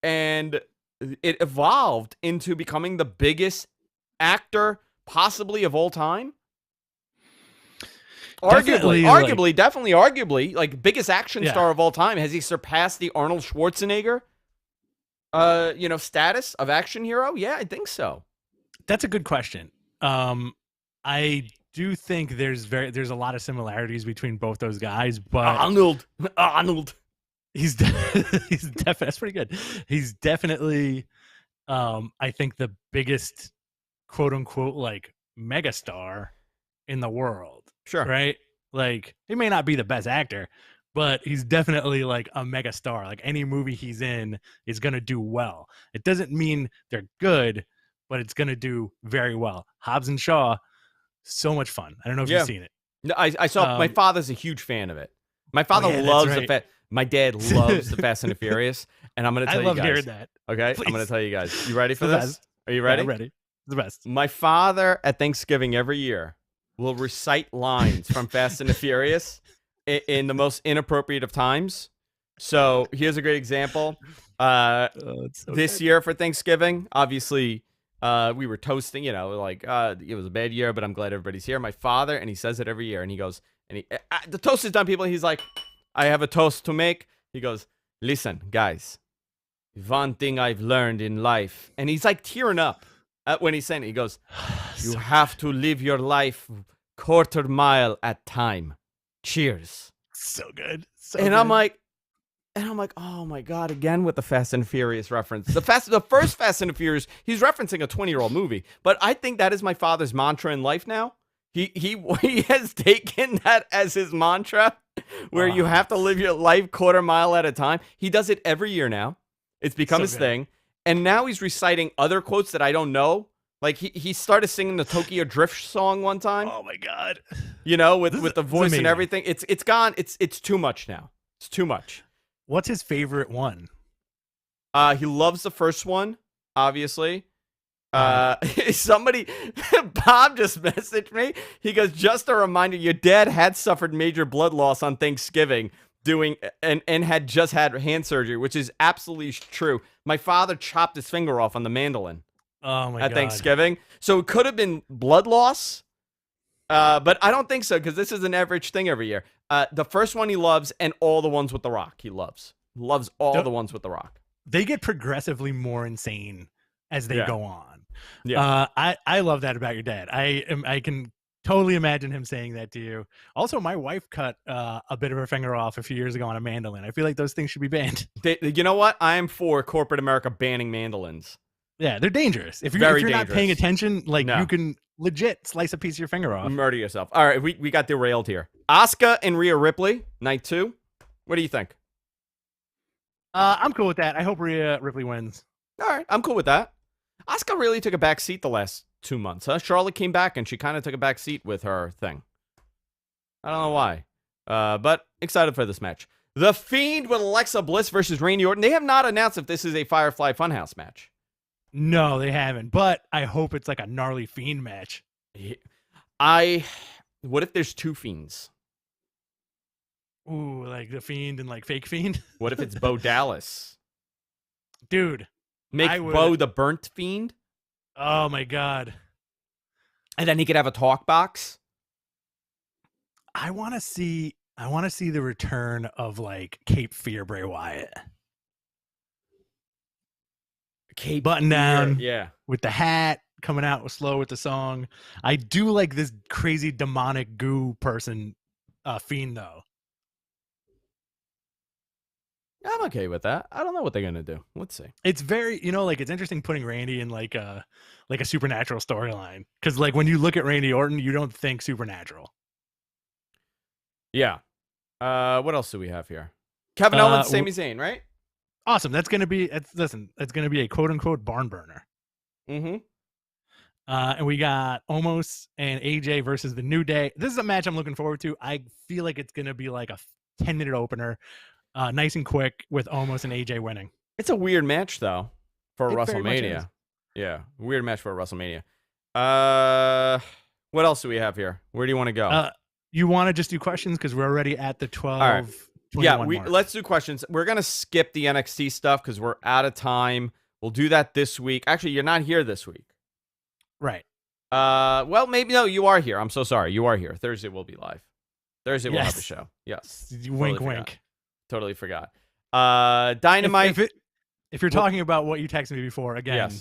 And it evolved into becoming the biggest actor possibly of all time. Arguably, like biggest action star of all time. Has he surpassed the Arnold Schwarzenegger, you know, status of action hero? Yeah, I think so. That's a good question. I do think there's a lot of similarities between both those guys, but Arnold, he's definitely, that's pretty good. He's definitely, I think, the biggest quote unquote like megastar in the world. Sure. Right? Like, he may not be the best actor, but he's definitely like a mega star. Like, any movie he's in is going to do well. It doesn't mean they're good, but it's going to do very well. Hobbs and Shaw, so much fun. I don't know if you've seen it. No, I saw, my father's a huge fan of it. My father loves my dad loves the Fast and the Furious, and I'm going to tell you guys. I love hearing that. Okay? Please. I'm going to tell you guys. You ready for this? Are you ready? Yeah, I'm ready. The best. My father at Thanksgiving every year will recite lines from Fast and the Furious in the most inappropriate of times. So here's a great example. This year for Thanksgiving, obviously, we were toasting, you know, like it was a bad year, but I'm glad everybody's here. My father, and he says it every year, and he goes, and the toast is done, people. He's like, I have a toast to make. He goes, listen, guys, one thing I've learned in life, and he's like tearing up when he's saying it. He goes, you have to live your life quarter mile at time. Cheers. So good. I'm like, oh my God, again with the Fast and Furious reference. The first Fast and the Furious, he's referencing a 20-year-old movie. But I think that is my father's mantra in life now. He has taken that as his mantra, where you have to live your life quarter mile at a time. He does it every year now. It's become his thing. And now he's reciting other quotes that I don't know. Like he started singing the Tokyo Drift song one time. Oh my God. You know, with the voice and everything. It's gone. It's too much now. It's too much. What's his favorite one? He loves the first one, obviously. Somebody, Bob just messaged me. He goes, just a reminder, your dad had suffered major blood loss on Thanksgiving and had just had hand surgery, which is absolutely true. My father chopped his finger off on the mandolin. Oh my God. At Thanksgiving. So it could have been blood loss. But I don't think so, because this is an average thing every year. The first one he loves, and all the ones with The Rock he loves. Loves all the ones with The Rock. They get progressively more insane as they go on. Yeah. I love that about your dad. I can totally imagine him saying that to you. Also, my wife cut a bit of her finger off a few years ago on a mandolin. I feel like those things should be banned. You know what? I am for corporate America banning mandolins. Yeah, they're dangerous. If Very you're not paying dangerous. attention, like No. you can legit slice a piece of your finger off. Murder yourself. All right, we got derailed here. Asuka and Rhea Ripley, night 2. What do you think? I'm cool with that. I hope Rhea Ripley wins. All right, I'm cool with that. Asuka really took a back seat the last 2 months, huh? Charlotte came back and she kind of took a back seat with her thing. I don't know why. But excited for this match. The Fiend with Alexa Bliss versus Randy Orton. They have not announced if this is a Firefly Funhouse match. No, they haven't. But I hope it's like a gnarly Fiend match. What if there's 2 Fiends? Ooh, like the Fiend and like fake Fiend. What if it's Bo Dallas? Dude. Make Bo the burnt Fiend? Oh my God. And then he could have a talk box? I want to see the return of like Cape Fear Bray Wyatt. Cape button down, yeah, with the hat, coming out with slow with the song. I do like this crazy demonic goo person Fiend though. I'm okay with that. I don't know what they're gonna do. Let's see. It's very, like it's interesting putting Randy in like a supernatural storyline, because like when you look at Randy Orton, you don't think supernatural. Yeah. What else do we have here? Kevin Owens, Sami Zayn, right? Awesome. That's gonna be it's gonna be a quote unquote barn burner. Mm-hmm. And we got Omos and AJ versus the New Day. This is a match I'm looking forward to. I feel like it's gonna be like a 10-minute opener. Nice and quick with Omos and AJ winning. It's a weird match though for a Very much is. WrestleMania. Yeah, weird match for a WrestleMania. What else do we have here? Where do you want to go? You want to just do questions because we're already at the 12. All right. Yeah, mark. Let's do questions. We're gonna skip the NXT stuff because we're out of time. We'll do that this week. Actually, you're not here this week. Right. Well, maybe no. You are here. I'm so sorry. You are here. Thursday will be live. Thursday we'll have a show. Yes. Wink, wink. Totally forgot. Dynamite. If you're talking about what you texted me before, again,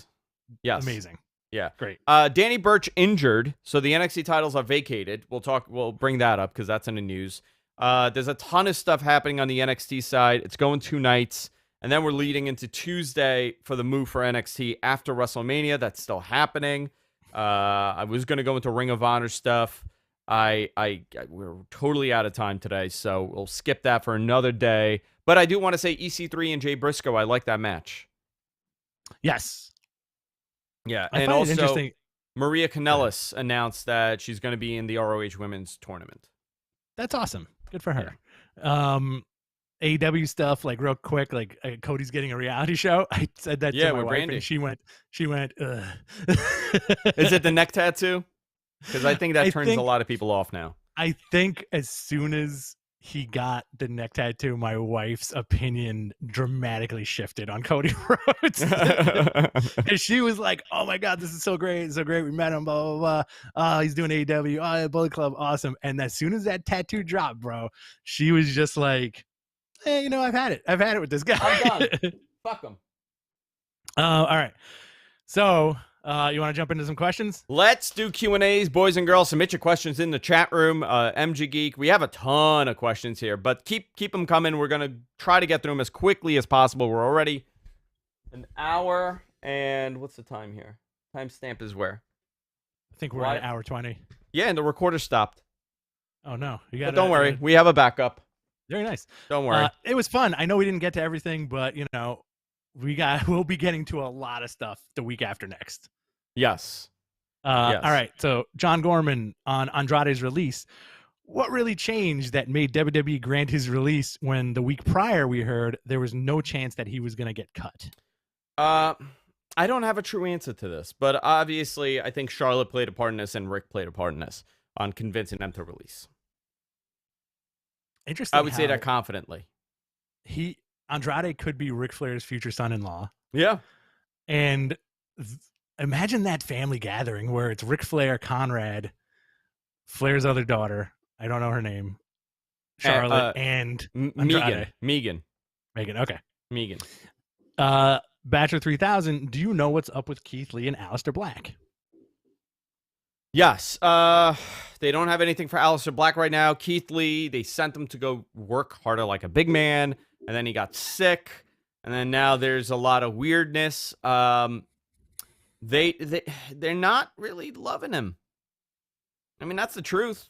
yes, amazing. Yeah, great. Danny Burch injured, so the NXT titles are vacated. We'll bring that up because that's in the news. There's a ton of stuff happening on the NXT side. It's going 2 nights, and then we're leading into Tuesday for the move for NXT after WrestleMania. That's still happening. I was going to go into Ring of Honor stuff. We're totally out of time today, so we'll skip that for another day. But I do want to say EC3 and Jay Briscoe. I like that match. Yes. Yeah, I and find it also interesting. Maria Kanellis announced that she's going to be in the ROH Women's Tournament. That's awesome. Good for her. Yeah. AEW stuff, like real quick, like Cody's getting a reality show. I said that to my wife, Brandy. and she went, ugh. Is it the neck tattoo? Because I think that turns a lot of people off now. I think as soon as he got the neck tattoo, my wife's opinion dramatically shifted on Cody Rhodes. And she was like, oh my God, this is so great. So great. We met him, blah, blah, blah. He's doing AEW. Oh, Bullet Club. Awesome. And as soon as that tattoo dropped, bro, she was just like, hey, I've had it. I've had it with this guy. I'm done. Fuck him. All right. So you want to jump into some questions? Let's do Q&As, boys and girls. Submit your questions in the chat room. MG Geek, we have a ton of questions here, but keep them coming. We're going to try to get through them as quickly as possible. We're already an hour, and what's the time here? Timestamp is where? I think we're at hour 20. Yeah, and the recorder stopped. Oh, no. Don't worry. We have a backup. Very nice. Don't worry. It was fun. I know we didn't get to everything, but, we'll be getting to a lot of stuff the week after next. Yes. All right. So John Gorman on Andrade's release. What really changed that made WWE grant his release when the week prior we heard there was no chance that he was going to get cut? I don't have a true answer to this, but obviously I think Charlotte played a part in this and Rick played a part in this on convincing them to release. Interesting. I would say that confidently. Andrade could be Ric Flair's future son-in-law. Yeah. And imagine that family gathering where it's Ric Flair, Conrad, Flair's other daughter. I don't know her name. Charlotte and Andrade. Megan. Okay. Megan. Bachelor 3000, do you know what's up with Keith Lee and Aleister Black? Yes. They don't have anything for Aleister Black right now. Keith Lee, they sent him to go work harder like a big man, and then he got sick, and then now there's a lot of weirdness. They're not really loving him. I mean, that's the truth.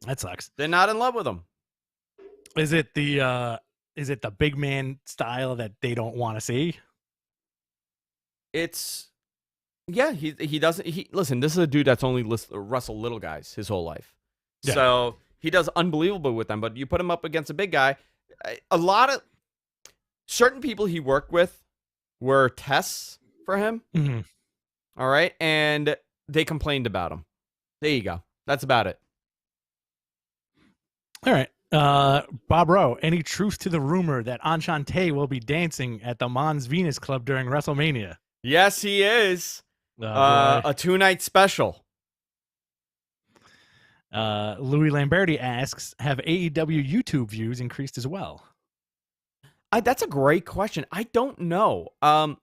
That sucks. They're not in love with him. Is it the big man style that they don't want to see? Yeah, he doesn't. Listen, this is a dude that's only wrestled little guys his whole life. Yeah. So he does unbelievable with them. But you put him up against a big guy. A lot of certain people he worked with were tests for him. Mm-hmm. All right. And they complained about him. There you go. That's about it. All right. Bob Rowe, any truth to the rumor that Enchante will be dancing at the Mons Venus Club during WrestleMania? Yes, he is. Oh, A 2-night special. Louis Lamberti asks, have AEW YouTube views increased as well? That's a great question. I don't know. I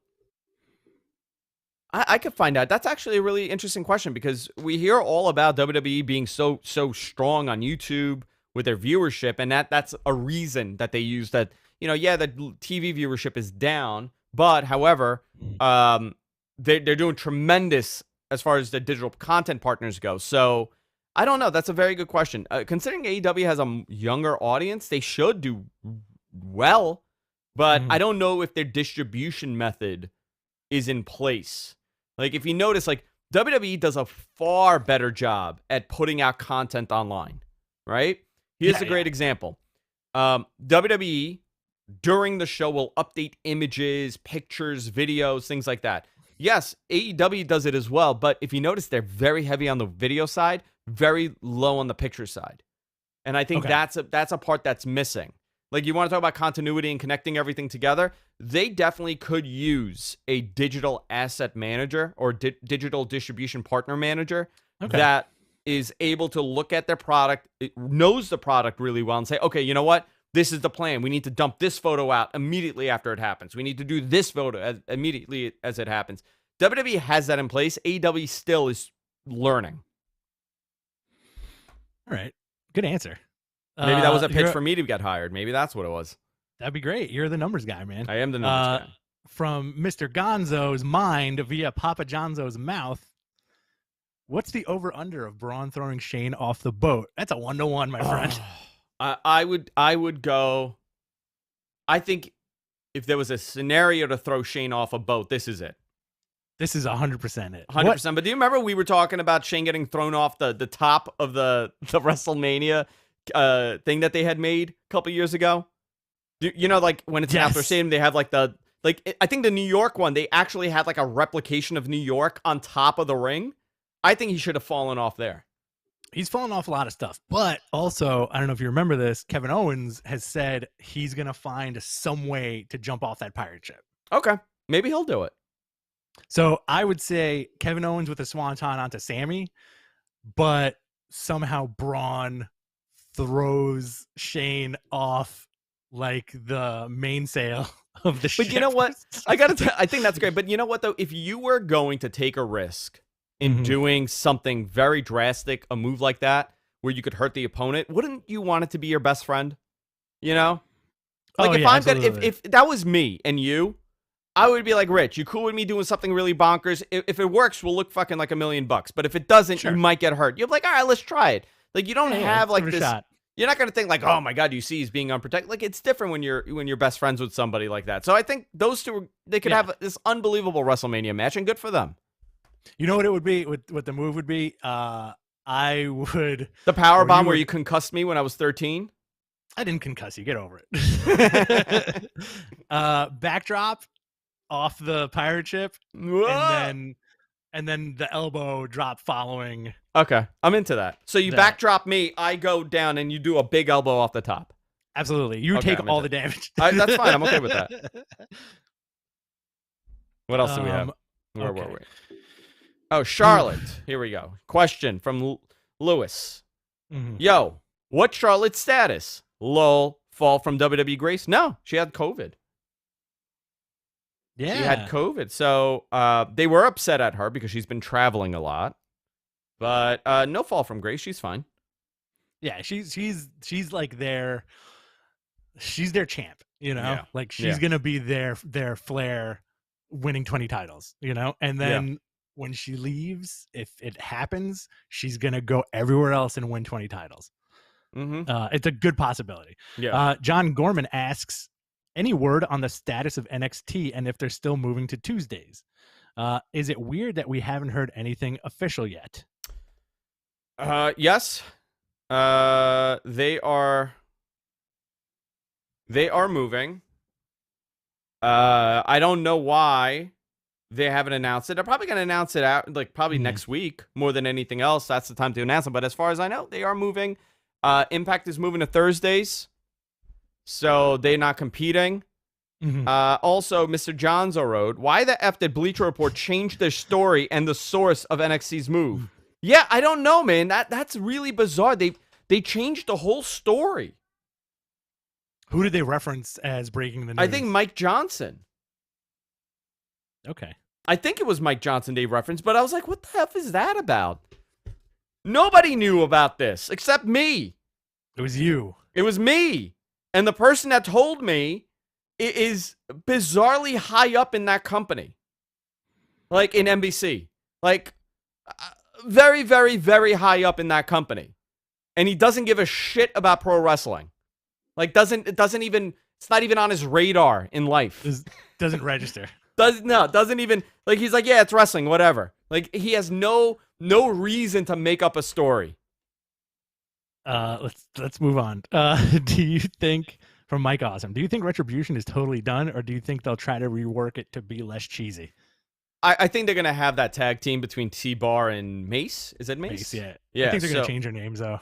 could find out. That's actually a really interesting question because we hear all about WWE being so strong on YouTube with their viewership, and that's a reason that they use that. The TV viewership is down, but however, they're doing tremendous as far as the digital content partners go. So I don't know. That's a very good question. Considering AEW has a younger audience, they should do well, but I don't know if their distribution method is in place. Like, if you notice, like, WWE does a far better job at putting out content online, right? Here's a great example. WWE, during the show, will update images, pictures, videos, things like that. Yes, AEW does it as well, but if you notice, they're very heavy on the video side, very low on the picture side. And I think that's a part that's missing. Like, you want to talk about continuity and connecting everything together? They definitely could use a digital asset manager or digital distribution partner manager that is able to look at their product, knows the product really well, and say, okay, you know what? This is the plan. We need to dump this photo out immediately after it happens. We need to do this photo immediately as it happens. WWE has that in place. AEW still is learning. All right. Good answer. Maybe that was a pitch for me to get hired. Maybe that's what it was. That'd be great. You're the numbers guy, man. I am the numbers guy. From Mr. Gonzo's mind via Papa Johnzo's mouth, what's the over-under of Braun throwing Shane off the boat? That's a 1-to-1, my friend. I would go. I think if there was a scenario to throw Shane off a boat, this is it. This is 100% it. 100%. But do you remember we were talking about Shane getting thrown off the top of the WrestleMania thing that they had made a couple years ago? Like when it's after Stadium, they have like I think the New York one, they actually had like a replication of New York on top of the ring. I think he should have fallen off there. He's fallen off a lot of stuff, but also, I don't know if you remember this, Kevin Owens has said he's going to find some way to jump off that pirate ship. Okay. Maybe he'll do it. So I would say Kevin Owens with a swanton onto Sammy, but somehow Braun throws Shane off like the mainsail of the ship. But you know what? I think that's great. But you know what, though? If you were going to take a risk in doing something very drastic, a move like that, where you could hurt the opponent, wouldn't you want it to be your best friend? Like, if that was me and you, I would be like, Rich, you cool with me doing something really bonkers? If it works, we'll look fucking like $1 million. But if it doesn't, you might get hurt. You're like, all right, let's try it. Like, you don't have like this. Shot. You're not gonna think like, oh my god, you see he's being unprotected. Like, it's different when you're best friends with somebody like that. So I think those two, they could have this unbelievable WrestleMania match, and good for them. You know what it would be? What the move would be? I would the power bomb where you concussed me when I was 13. I didn't concuss you. Get over it. Backdrop off the pirate ship, and then the elbow drop following. Okay, I'm into that. So you backdrop me, I go down, and you do a big elbow off the top. Absolutely, you take all the damage. That's fine. I'm okay with that. What else do we have? Where were we? Oh, Charlotte. Here we go. Question from Lewis. Yo, what's Charlotte's status? Lol. Fall from WWE Grace? No, she had COVID. Yeah. She had COVID. So they were upset at her because she's been traveling a lot. But no fall from grace. She's fine. Yeah, she's like she's their champ, you know? Yeah. Like she's gonna be their Flair winning 20 titles, you know? And then when she leaves, if it happens, she's gonna go everywhere else and win 20 titles. It's a good possibility. Yeah. John Gorman asks, any word on the status of NXT and if they're still moving to Tuesdays? Is it weird that we haven't heard anything official yet? Yes. They are moving. I don't know why they haven't announced it. They're probably going to announce it out like probably next week more than anything else. That's the time to announce it. But as far as I know, they are moving. Impact is moving to Thursdays, so they're not competing. Also, Mr. Johnzo wrote, why the F did Bleacher Report change their story and the source of NXT's move? Yeah, I don't know, man. That's really bizarre. They changed the whole story. Who did they reference as breaking the news? I think Mike Johnson. Okay. I think it was Mike Johnson they referenced, but I was like, what the F is that about? Nobody knew about this except me. It was you. It was me. And the person that told me is bizarrely high up in that company. Like in NBC. Like very, very, very high up in that company. And he doesn't give a shit about pro wrestling. Like doesn't even, it's not even on his radar in life. Doesn't register. Doesn't even, like he's like, yeah, it's wrestling, whatever. Like he has no reason to make up a story. Let's move on. Do you think, from Mike Awesome, do you think Retribution is totally done, or do you think they'll try to rework it to be less cheesy? I think they're gonna have that tag team between T-Bar and Mace. Is it Mace? Yeah. Yeah. I think they're gonna change their names though.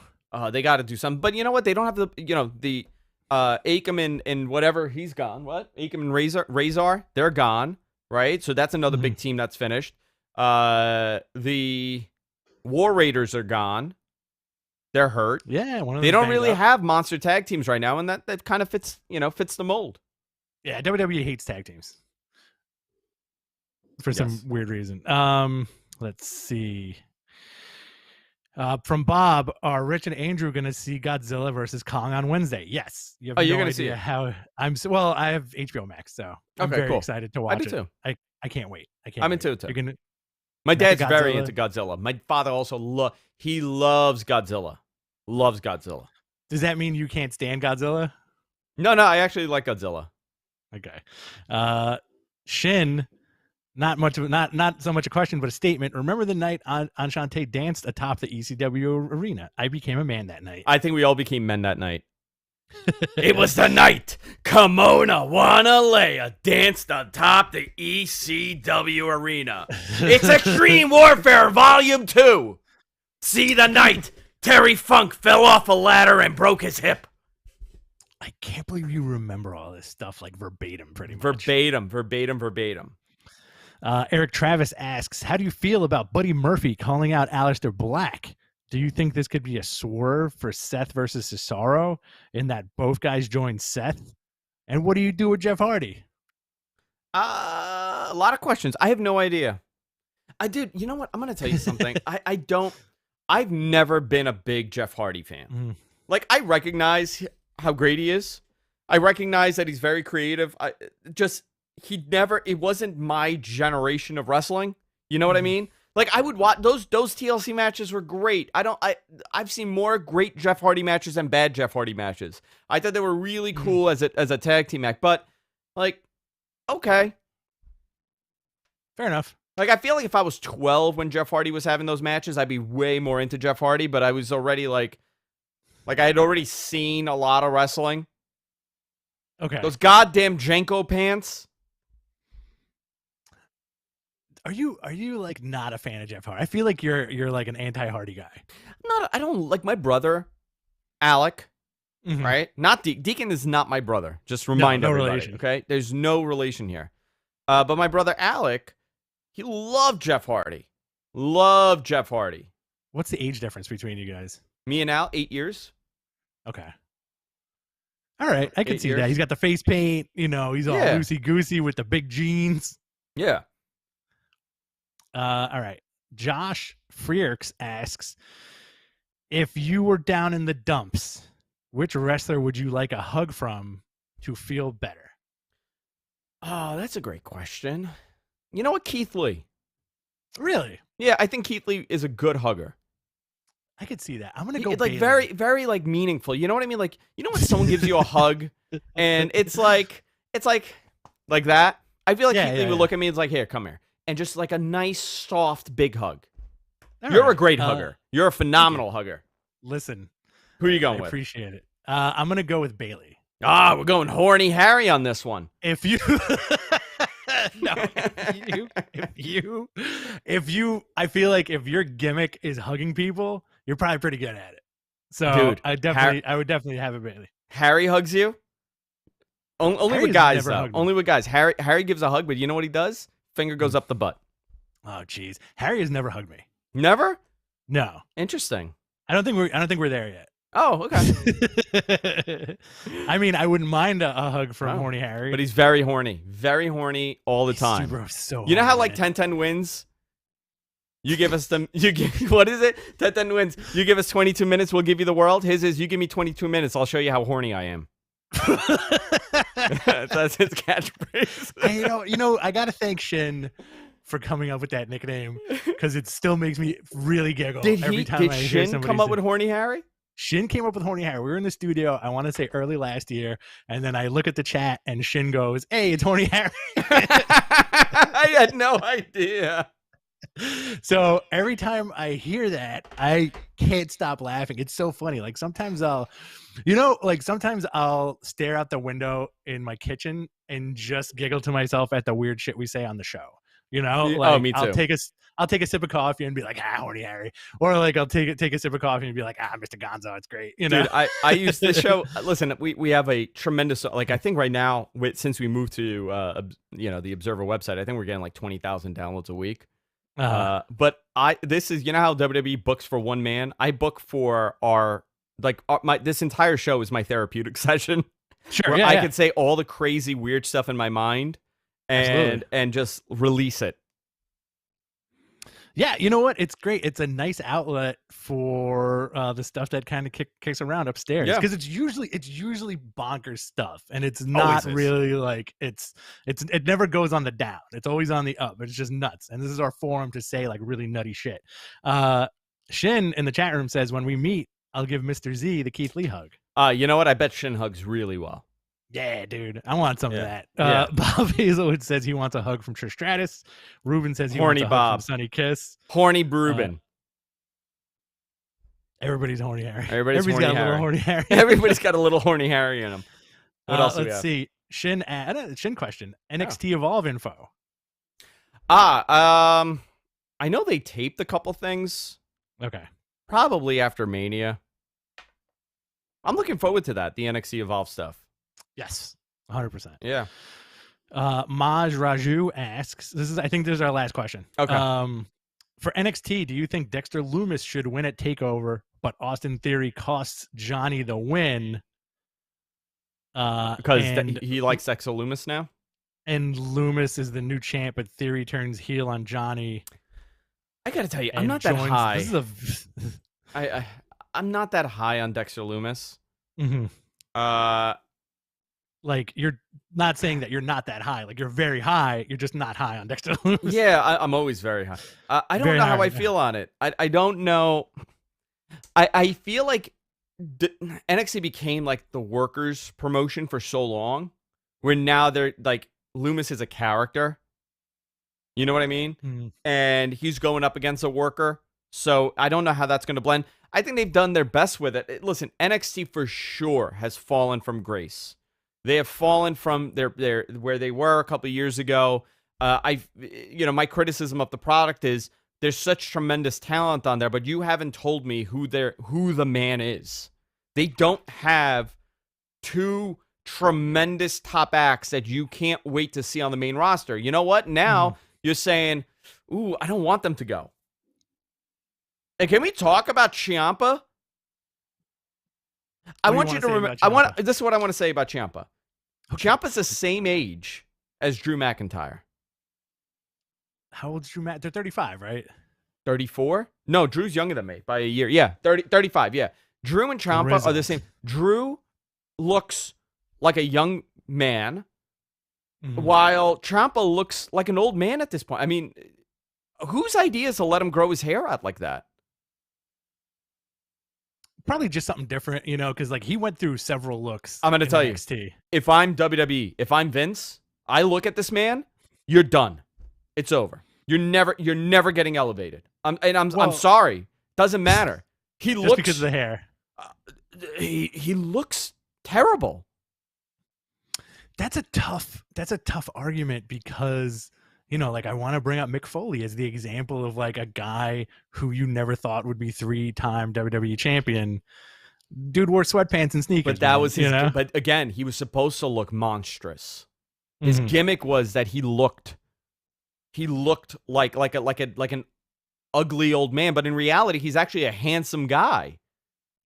They got to do something. But you know what? They don't have the Akam and whatever, he's gone. What? Akam and Razor, they're gone, right? So that's another big team that's finished. The War Raiders are gone. They're hurt. Yeah, they don't really have monster tag teams right now, and that kind of fits the mold. Yeah, WWE hates tag teams for some weird reason. Let's see. From Bob, are Rich and Andrew going to see Godzilla versus Kong on Wednesday? Yes. You have you're no going to see it. How well, I have HBO Max, so I'm very excited to watch I do too. I can't wait. I'm into it too. My dad's very into Godzilla. My father also he loves Godzilla. Loves Godzilla. Does that mean you can't stand Godzilla? No, I actually like Godzilla. Okay. Shin, not so much a question, but a statement. Remember the night Enchante danced atop the ECW arena? I became a man that night. I think we all became men that night. It was the night Kimona Wanalea danced atop the ECW arena. It's Extreme Warfare Volume 2. See the night Terry Funk fell off a ladder and broke his hip. I can't believe you remember all this stuff like verbatim, pretty much. Verbatim. Eric Travis asks, how do you feel about Buddy Murphy calling out Aleister Black? Do you think this could be a swerve for Seth versus Cesaro in that both guys join Seth? And what do you do with Jeff Hardy? A lot of questions. I have no idea. You know what? I'm going to tell you something. I've never been a big Jeff Hardy fan. Like, I recognize how great he is. I recognize that he's very creative. It wasn't my generation of wrestling. You know what I mean? Like, I would watch those TLC matches were great. I've seen more great Jeff Hardy matches than bad Jeff Hardy matches. I thought they were really cool as a tag team act, but like, okay. Fair enough. Like, I feel like if I was 12 when Jeff Hardy was having those matches, I'd be way more into Jeff Hardy, but I was already like I had already seen a lot of wrestling. Okay. Those goddamn Jenko pants. Are you like not a fan of Jeff Hardy? I feel like you're like an anti-Hardy guy. I don't like my brother, Alec, right? Not Deacon is not my brother. Just remind everybody, relation. Okay? There's no relation here. But my brother Alec, he loved Jeff Hardy. Loved Jeff Hardy. What's the age difference between you guys? Me and Al, 8 years. Okay. All right, I can 8 see years. that. He's got the face paint. You know, he's all Yeah. loosey goosey with the big jeans. Yeah. All right. Josh Freerks asks, if you were down in the dumps, which wrestler would you like a hug from to feel better? Oh, that's a great question. You know what, Keith Lee? Really? Yeah, I think Keith Lee is a good hugger. I could see that. I'm gonna go It's like Bailey. very, very like meaningful. You know what I mean? Like, you know when someone gives you a hug and it's like that. I feel like Keith Lee would look at me and it's like, here, come here, and just like a nice, soft, big hug. All You're right. a great hugger. You're a phenomenal hugger. Listen, Who are you I going with? appreciate it. I'm gonna go with Bailey. Ah, we're going horny Harry on this one. If you, no, if you, I feel like if your gimmick is hugging people, you're probably pretty good at it. So, Dude, I would definitely have it, Bailey. Harry hugs you. Only Harry's with guys, never though. hugged me. Only with guys. Harry gives a hug, but you know what he does? Finger goes up the butt. Oh, jeez, Harry has never hugged me. Never? No, Interesting. I don't think we're there yet. Oh, okay. I mean, I wouldn't mind a hug from Oh, horny Harry, But he's very horny all the time. Bro, so You know how horny, like man. 10-10 wins? You give us them. You give what is it? 10-10 wins. You give us 22 minutes, we'll give you the world. His is you give me 22 minutes, I'll show you how horny I am. That's his catchphrase. And, you know, I gotta thank Shin for coming up with that nickname because it still makes me really giggle every time Did I hear Shin somebody come up say- with horny Harry? Shin came up with horny Harry. We were in the studio, I want to say early last year, and then I look at the chat and Shin goes, "Hey, it's horny Harry." I had no idea. So every time I hear that, I can't stop laughing. It's so funny. Like sometimes I'll stare out the window in my kitchen and just giggle to myself at the weird shit we say on the show. You know, Yeah, like me too. I'll take a sip of coffee and be like, horny Harry, or like I'll take a sip of coffee and be like, Mr. Gonzo, it's great. You know, Dude, I use this show. Listen, we have a tremendous, like, I think right now, since we moved to, the Observer website, I think we're getting like 20,000 downloads a week. But this is, you know how WWE books for one man? I book for this entire show is my therapeutic session. sure, Where yeah, I yeah. could say all the crazy, weird stuff in my mind and just release it. Yeah, you know what? It's great. It's a nice outlet for the stuff that kind of kicks around upstairs Yeah. because it's usually bonkers stuff, and it's not Always is. really like it never goes on the down. It's always on the up. It's just nuts, and this is our forum to say like really nutty shit. Shin in the chat room says when we meet, I'll give Mr. Z the Keith Lee hug. You know what? I bet Shin hugs really well. Yeah, dude, I want some of Yeah. that. Yeah. Bob Hazelwood says he wants a hug from Trish Stratus. Ruben says he Horny wants a hug Bob. from Sonny Kiss. Horny Bruben. Everybody's horny Harry. Everybody's got horny a little Harry. horny Harry. Everybody's got a little horny Harry in him. What else do we Let's have? see. Shin question. NXT Evolve info. I know they taped a couple things. Okay. Probably after Mania. I'm looking forward to that, the NXT Evolve stuff. Yes. 100%. Yeah. Maj Raju asks, I think this is our last question. Okay. For NXT, do you think Dexter Lumis should win at TakeOver, but Austin Theory costs Johnny the win? Because and he likes Dexter Lumis now? and Lumis is the new champ, but Theory turns heel on Johnny. I gotta tell you, I'm and not that joins- high. This is a I'm not that high on Dexter Lumis. Mhm. Uh, Like you're not saying that you're not that high. Like you're very high. You're just not high on Dexter Lumis. yeah, I'm always very high. I don't Very know how high, I yeah. feel on it. I don't know. I feel like NXT became like the workers promotion for so long, where now they're like Lumis is a character. You know what I mean? Mhm. And he's going up against a worker. So I don't know how that's going to blend. I think they've done their best with it. Listen, NXT for sure has fallen from grace. They have fallen from their where they were a couple of years ago. My criticism of the product is there's such tremendous talent on there, but you haven't told me who the man is. They don't have two tremendous top acts that you can't wait to see on the main roster. You know what? Now you're saying, ooh, I don't want them to go. And can we talk about Ciampa? I What want do you you to wanna say remember. about Ciampa? This is what I want to say about Ciampa. Ciampa's the same age as Drew McIntyre. How old's Drew Matt? They're 35, right? 34? No, Drew's younger than me by a year. Yeah, 35. Yeah. Drew and Ciampa are the Grizzled. same. Drew looks like a young man, Mhm. while Ciampa looks like an old man at this point. I mean, whose idea is to let him grow his hair out like that? Probably just something different, you know, because like he went through several looks. I'm gonna in tell you. NXT. If I'm WWE, if I'm Vince, I look at this man, you're done. It's over. You're never getting elevated. I'm sorry. Doesn't matter. He Just looks because of the hair. he looks terrible. That's a tough argument because, you know, like I want to bring up Mick Foley as the example of like a guy who you never thought would be 3-time WWE champion. Dude wore sweatpants and sneakers. But that was his. you know? But again, he was supposed to look monstrous. His Mhm. gimmick was that he looked like an ugly old man, but in reality, he's actually a handsome guy.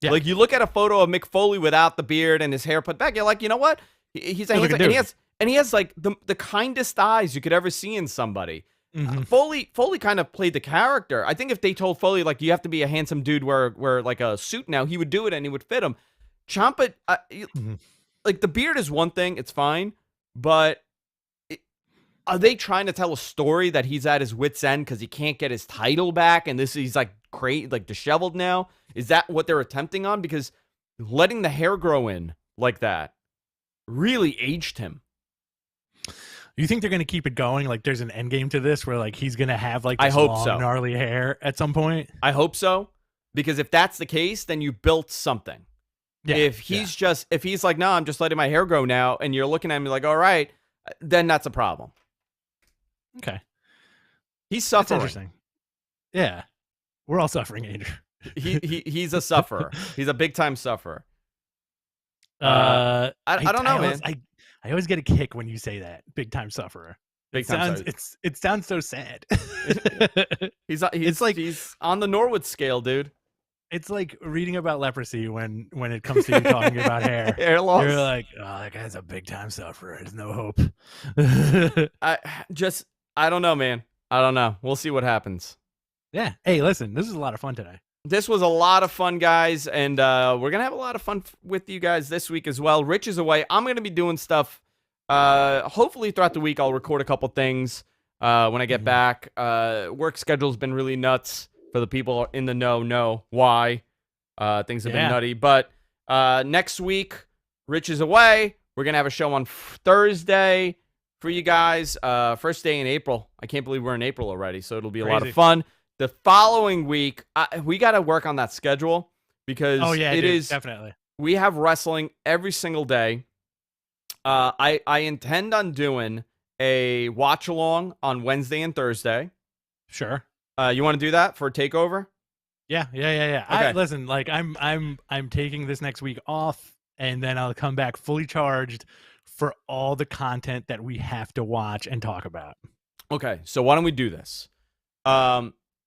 Yeah. Like you look at a photo of Mick Foley without the beard and his hair put back, you're like, you know what? He's a Look handsome, at and he has like the kindest eyes you could ever see in somebody. Mhm. Foley kind of played the character. I think if they told Foley like you have to be a handsome dude wear like a suit now, he would do it and he would fit him. Ciampa, like the beard is one thing, it's fine, but are they trying to tell a story that he's at his wit's end because he can't get his title back and he's like great, like disheveled now? Is that what they're attempting on? Because letting the hair grow in like that really aged him. You think they're going to keep it going? Like there's an end game to this where like he's going to have like this I hope long, so. gnarly hair at some point? I hope so, because if that's the case, then you built something. Yeah. If he's like, no, I'm just letting my hair grow now, and you're looking at me like, all right, then that's a problem. Okay. He's That's suffering. interesting. Yeah. We're all suffering, Andrew. He's a sufferer. He's a big time sufferer. I don't know, man. I always get a kick when you say that. Big time sufferer. Big time sufferer. It sounds so sad. He's on the Norwood scale, dude. It's like reading about leprosy when it comes to you talking about hair. Hair loss. You're like, oh, that guy's a big time sufferer. There's no hope. I don't know, man. I don't know. We'll see what happens. Yeah. Hey, listen, this was a lot of fun today. This was a lot of fun, guys, and we're going to have a lot of fun with you guys this week as well. Rich is away. I'm going to be doing stuff. Hopefully throughout the week, I'll record a couple things when I get back. Work schedule's been really nuts for the people in the know why. Things have been nutty. But next week, Rich is away. We're going to have a show on Thursday for you guys. First day in April. I can't believe we're in April already, so it'll be a lot of fun. The following week, we got to work on that schedule because definitely. We have wrestling every single day. I intend on doing a watch along on Wednesday and Thursday. Sure. You want to do that for Takeover? Yeah. Okay. Listen, like I'm taking this next week off, and then I'll come back fully charged for all the content that we have to watch and talk about. Okay, so why don't we do this?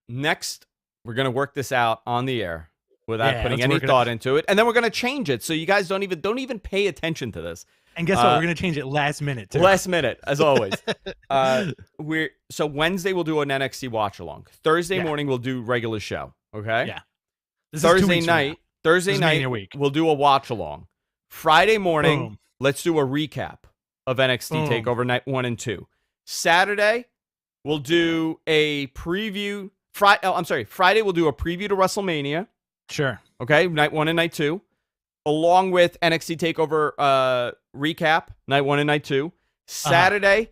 Next, we're gonna work this out on the air without putting any thought into it, and then we're gonna change it so you guys don't even pay attention to this. And guess what? We're gonna change it last minute. Too. Last minute, as always. So Wednesday we'll do an NXT watch along. Thursday morning we'll do regular show. Okay. Yeah. Thursday night we'll do a watch along. Friday morning, let's do a recap of NXT Takeover Night 1 and 2. Saturday, we'll do a preview. Friday we'll do a preview to WrestleMania. Sure. Okay, Night 1 and Night 2. Along with NXT Takeover recap, Night 1 and Night 2. Saturday,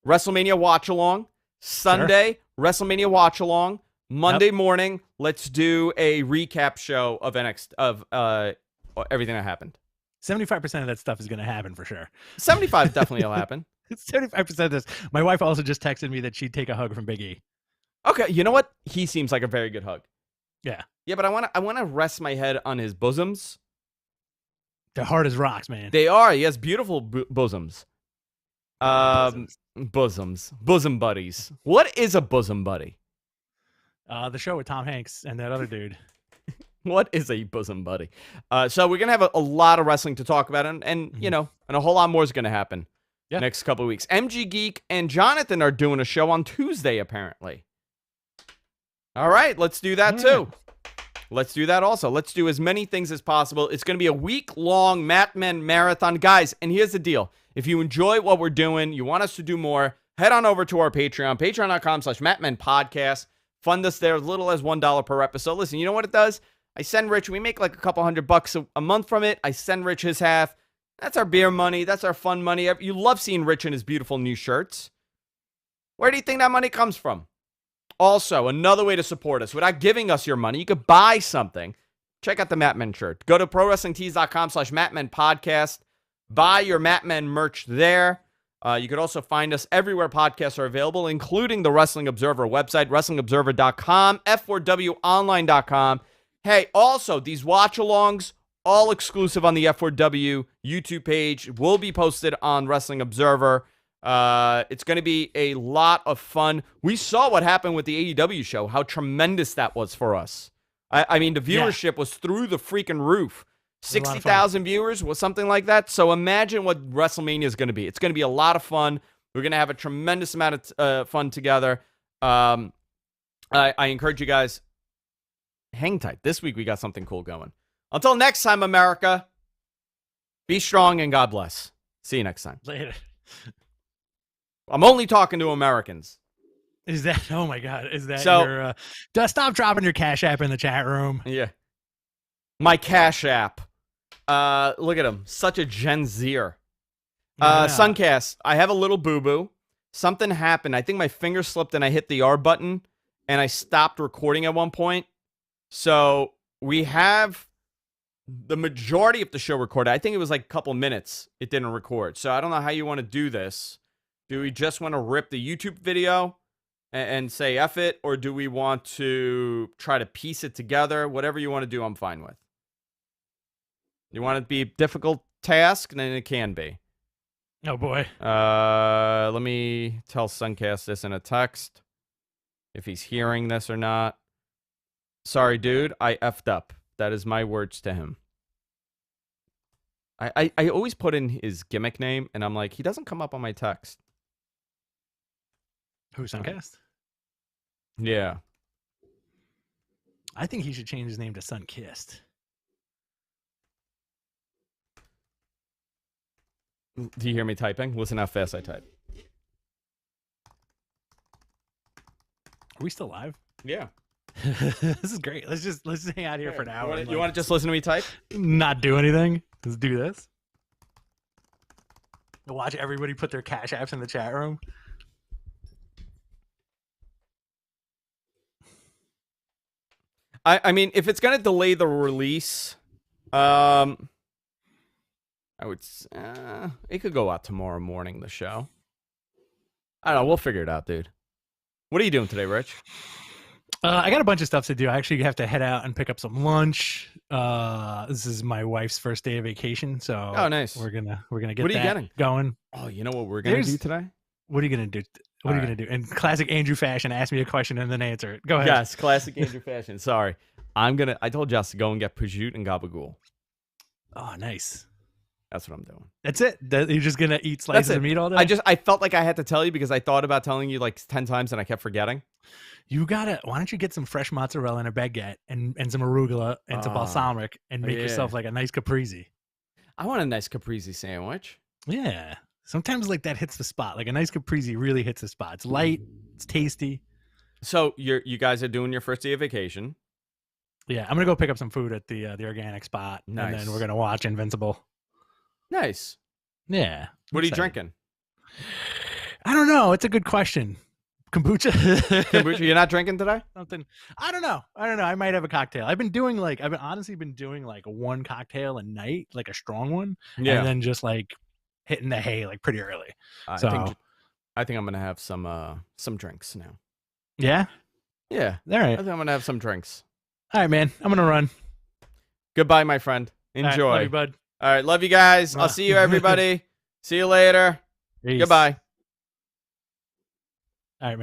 WrestleMania watch along. Sunday, WrestleMania watch along. Monday morning, let's do a recap show of everything that happened. 75% of that stuff is going to happen for sure. 75 definitely will happen. 75% of this. My wife also just texted me that she'd take a hug from Big E. Okay, you know what? He seems like a very good hug. Yeah. Yeah, but I want to rest my head on his bosoms. They're hard as rocks, man. They are. He has beautiful bosoms. Bosom buddies. What is a bosom buddy? The show with Tom Hanks and that other dude. What is a bosom buddy? So we're going to have a lot of wrestling to talk about, and you know, and a whole lot more is going to happen next couple of weeks. MG Geek and Jonathan are doing a show on Tuesday, apparently. All right, let's do that too. Let's do that also. Let's do as many things as possible. It's going to be a week-long Mcmahon marathon. Guys, and here's the deal. If you enjoy what we're doing, you want us to do more, head on over to our Patreon, patreon.com/McMahonPodcast. Fund us there as little as $1 per episode. Listen, you know what it does? I send Rich, we make like a couple $100 a month from it. I send Rich his half. That's our beer money. That's our fun money. You love seeing Rich in his beautiful new shirts. Where do you think that money comes from? Also, another way to support us without giving us your money, you could buy something. Check out the Matmen shirt. Go to ProWrestlingTees.com/MatmenPodcast. Buy your Matmen merch there. You could also find us everywhere podcasts are available, including the Wrestling Observer website, WrestlingObserver.com, F4WOnline.com. Hey, also, these watch-alongs, all exclusive on the F4W YouTube page, will be posted on Wrestling Observer. It's going to be a lot of fun. We saw what happened with the AEW show, how tremendous that was for us. I mean, the viewership was through the freaking roof. 60,000 viewers was something like that. So imagine what WrestleMania is going to be. It's going to be a lot of fun. We're going to have a tremendous amount of fun together. I encourage you guys, hang tight. This week we got something cool going. Until next time, America, be strong and God bless. See you next time. Later. I'm only talking to Americans. Is that, oh my God, is that so, your, stop dropping your Cash App in the chat room. Yeah. My Cash App. Look at him. Such a Gen Zer. Suncast, I have a little boo-boo. Something happened. I think my finger slipped and I hit the R button and I stopped recording at one point. So we have the majority of the show recorded. I think it was like a couple minutes it didn't record. So I don't know how you want to do this. Do we just want to rip the YouTube video and say F it? Or do we want to try to piece it together? Whatever you want to do, I'm fine with. You want it to be a difficult task? Then it can be. Oh, boy. Let me tell Suncast this in a text. If he's hearing this or not. Sorry, dude. I effed up. That is my words to him. I always put in his gimmick name, and I'm like, he doesn't come up on my text. Who's Suncast? Yeah. I think he should change his name to Sunkissed. Do you hear me typing? Listen how fast I type. Are we still live? Yeah. This is great. Let's just hang out here for an hour. You want to just listen to me type? Not do anything. Let's do this. Watch everybody put their Cash Apps in the chat room. I mean, if it's gonna delay the release, I would. It could go out tomorrow morning. The show. I don't know. We'll figure it out, dude. What are you doing today, Rich? I got a bunch of stuff to do. I actually have to head out and pick up some lunch. This is my wife's first day of vacation, so nice. We're gonna get what are you that getting? Going. Oh, you know what we're gonna do today? What are you gonna do? What are you gonna do? In classic Andrew fashion, ask me a question and then answer it. Go ahead. Yes, classic Andrew fashion. Sorry, I told Joss to go and get prosciutto and gabagool. Oh, nice. That's what I'm doing. That's it. You're just gonna eat slices of meat all day. I felt like I had to tell you because I thought about telling you like 10 times and I kept forgetting. Why don't you get some fresh mozzarella and a baguette and some arugula and some balsamic and make yourself like a nice caprese. I want a nice caprese sandwich. Yeah. Sometimes like that hits the spot. Like a nice caprese really hits the spot. It's light. It's tasty. So you guys are doing your first day of vacation. Yeah, I'm gonna go pick up some food at the organic spot, nice. And then we're gonna watch Invincible. Nice. Yeah. What are you drinking? I don't know. It's a good question. Kombucha. Kombucha. You're not drinking today? Something. I don't know. I might have a cocktail. I've honestly been doing like one cocktail a night, like a strong one, and then just like hitting the hay like pretty early. I think I'm gonna have some drinks now. Yeah. Yeah. All right. I think I'm gonna have some drinks. All right, man. I'm gonna run. Goodbye, my friend. Enjoy. All right, love you, bud. All right, love you guys. I'll see you, everybody. See you later. Peace. Goodbye.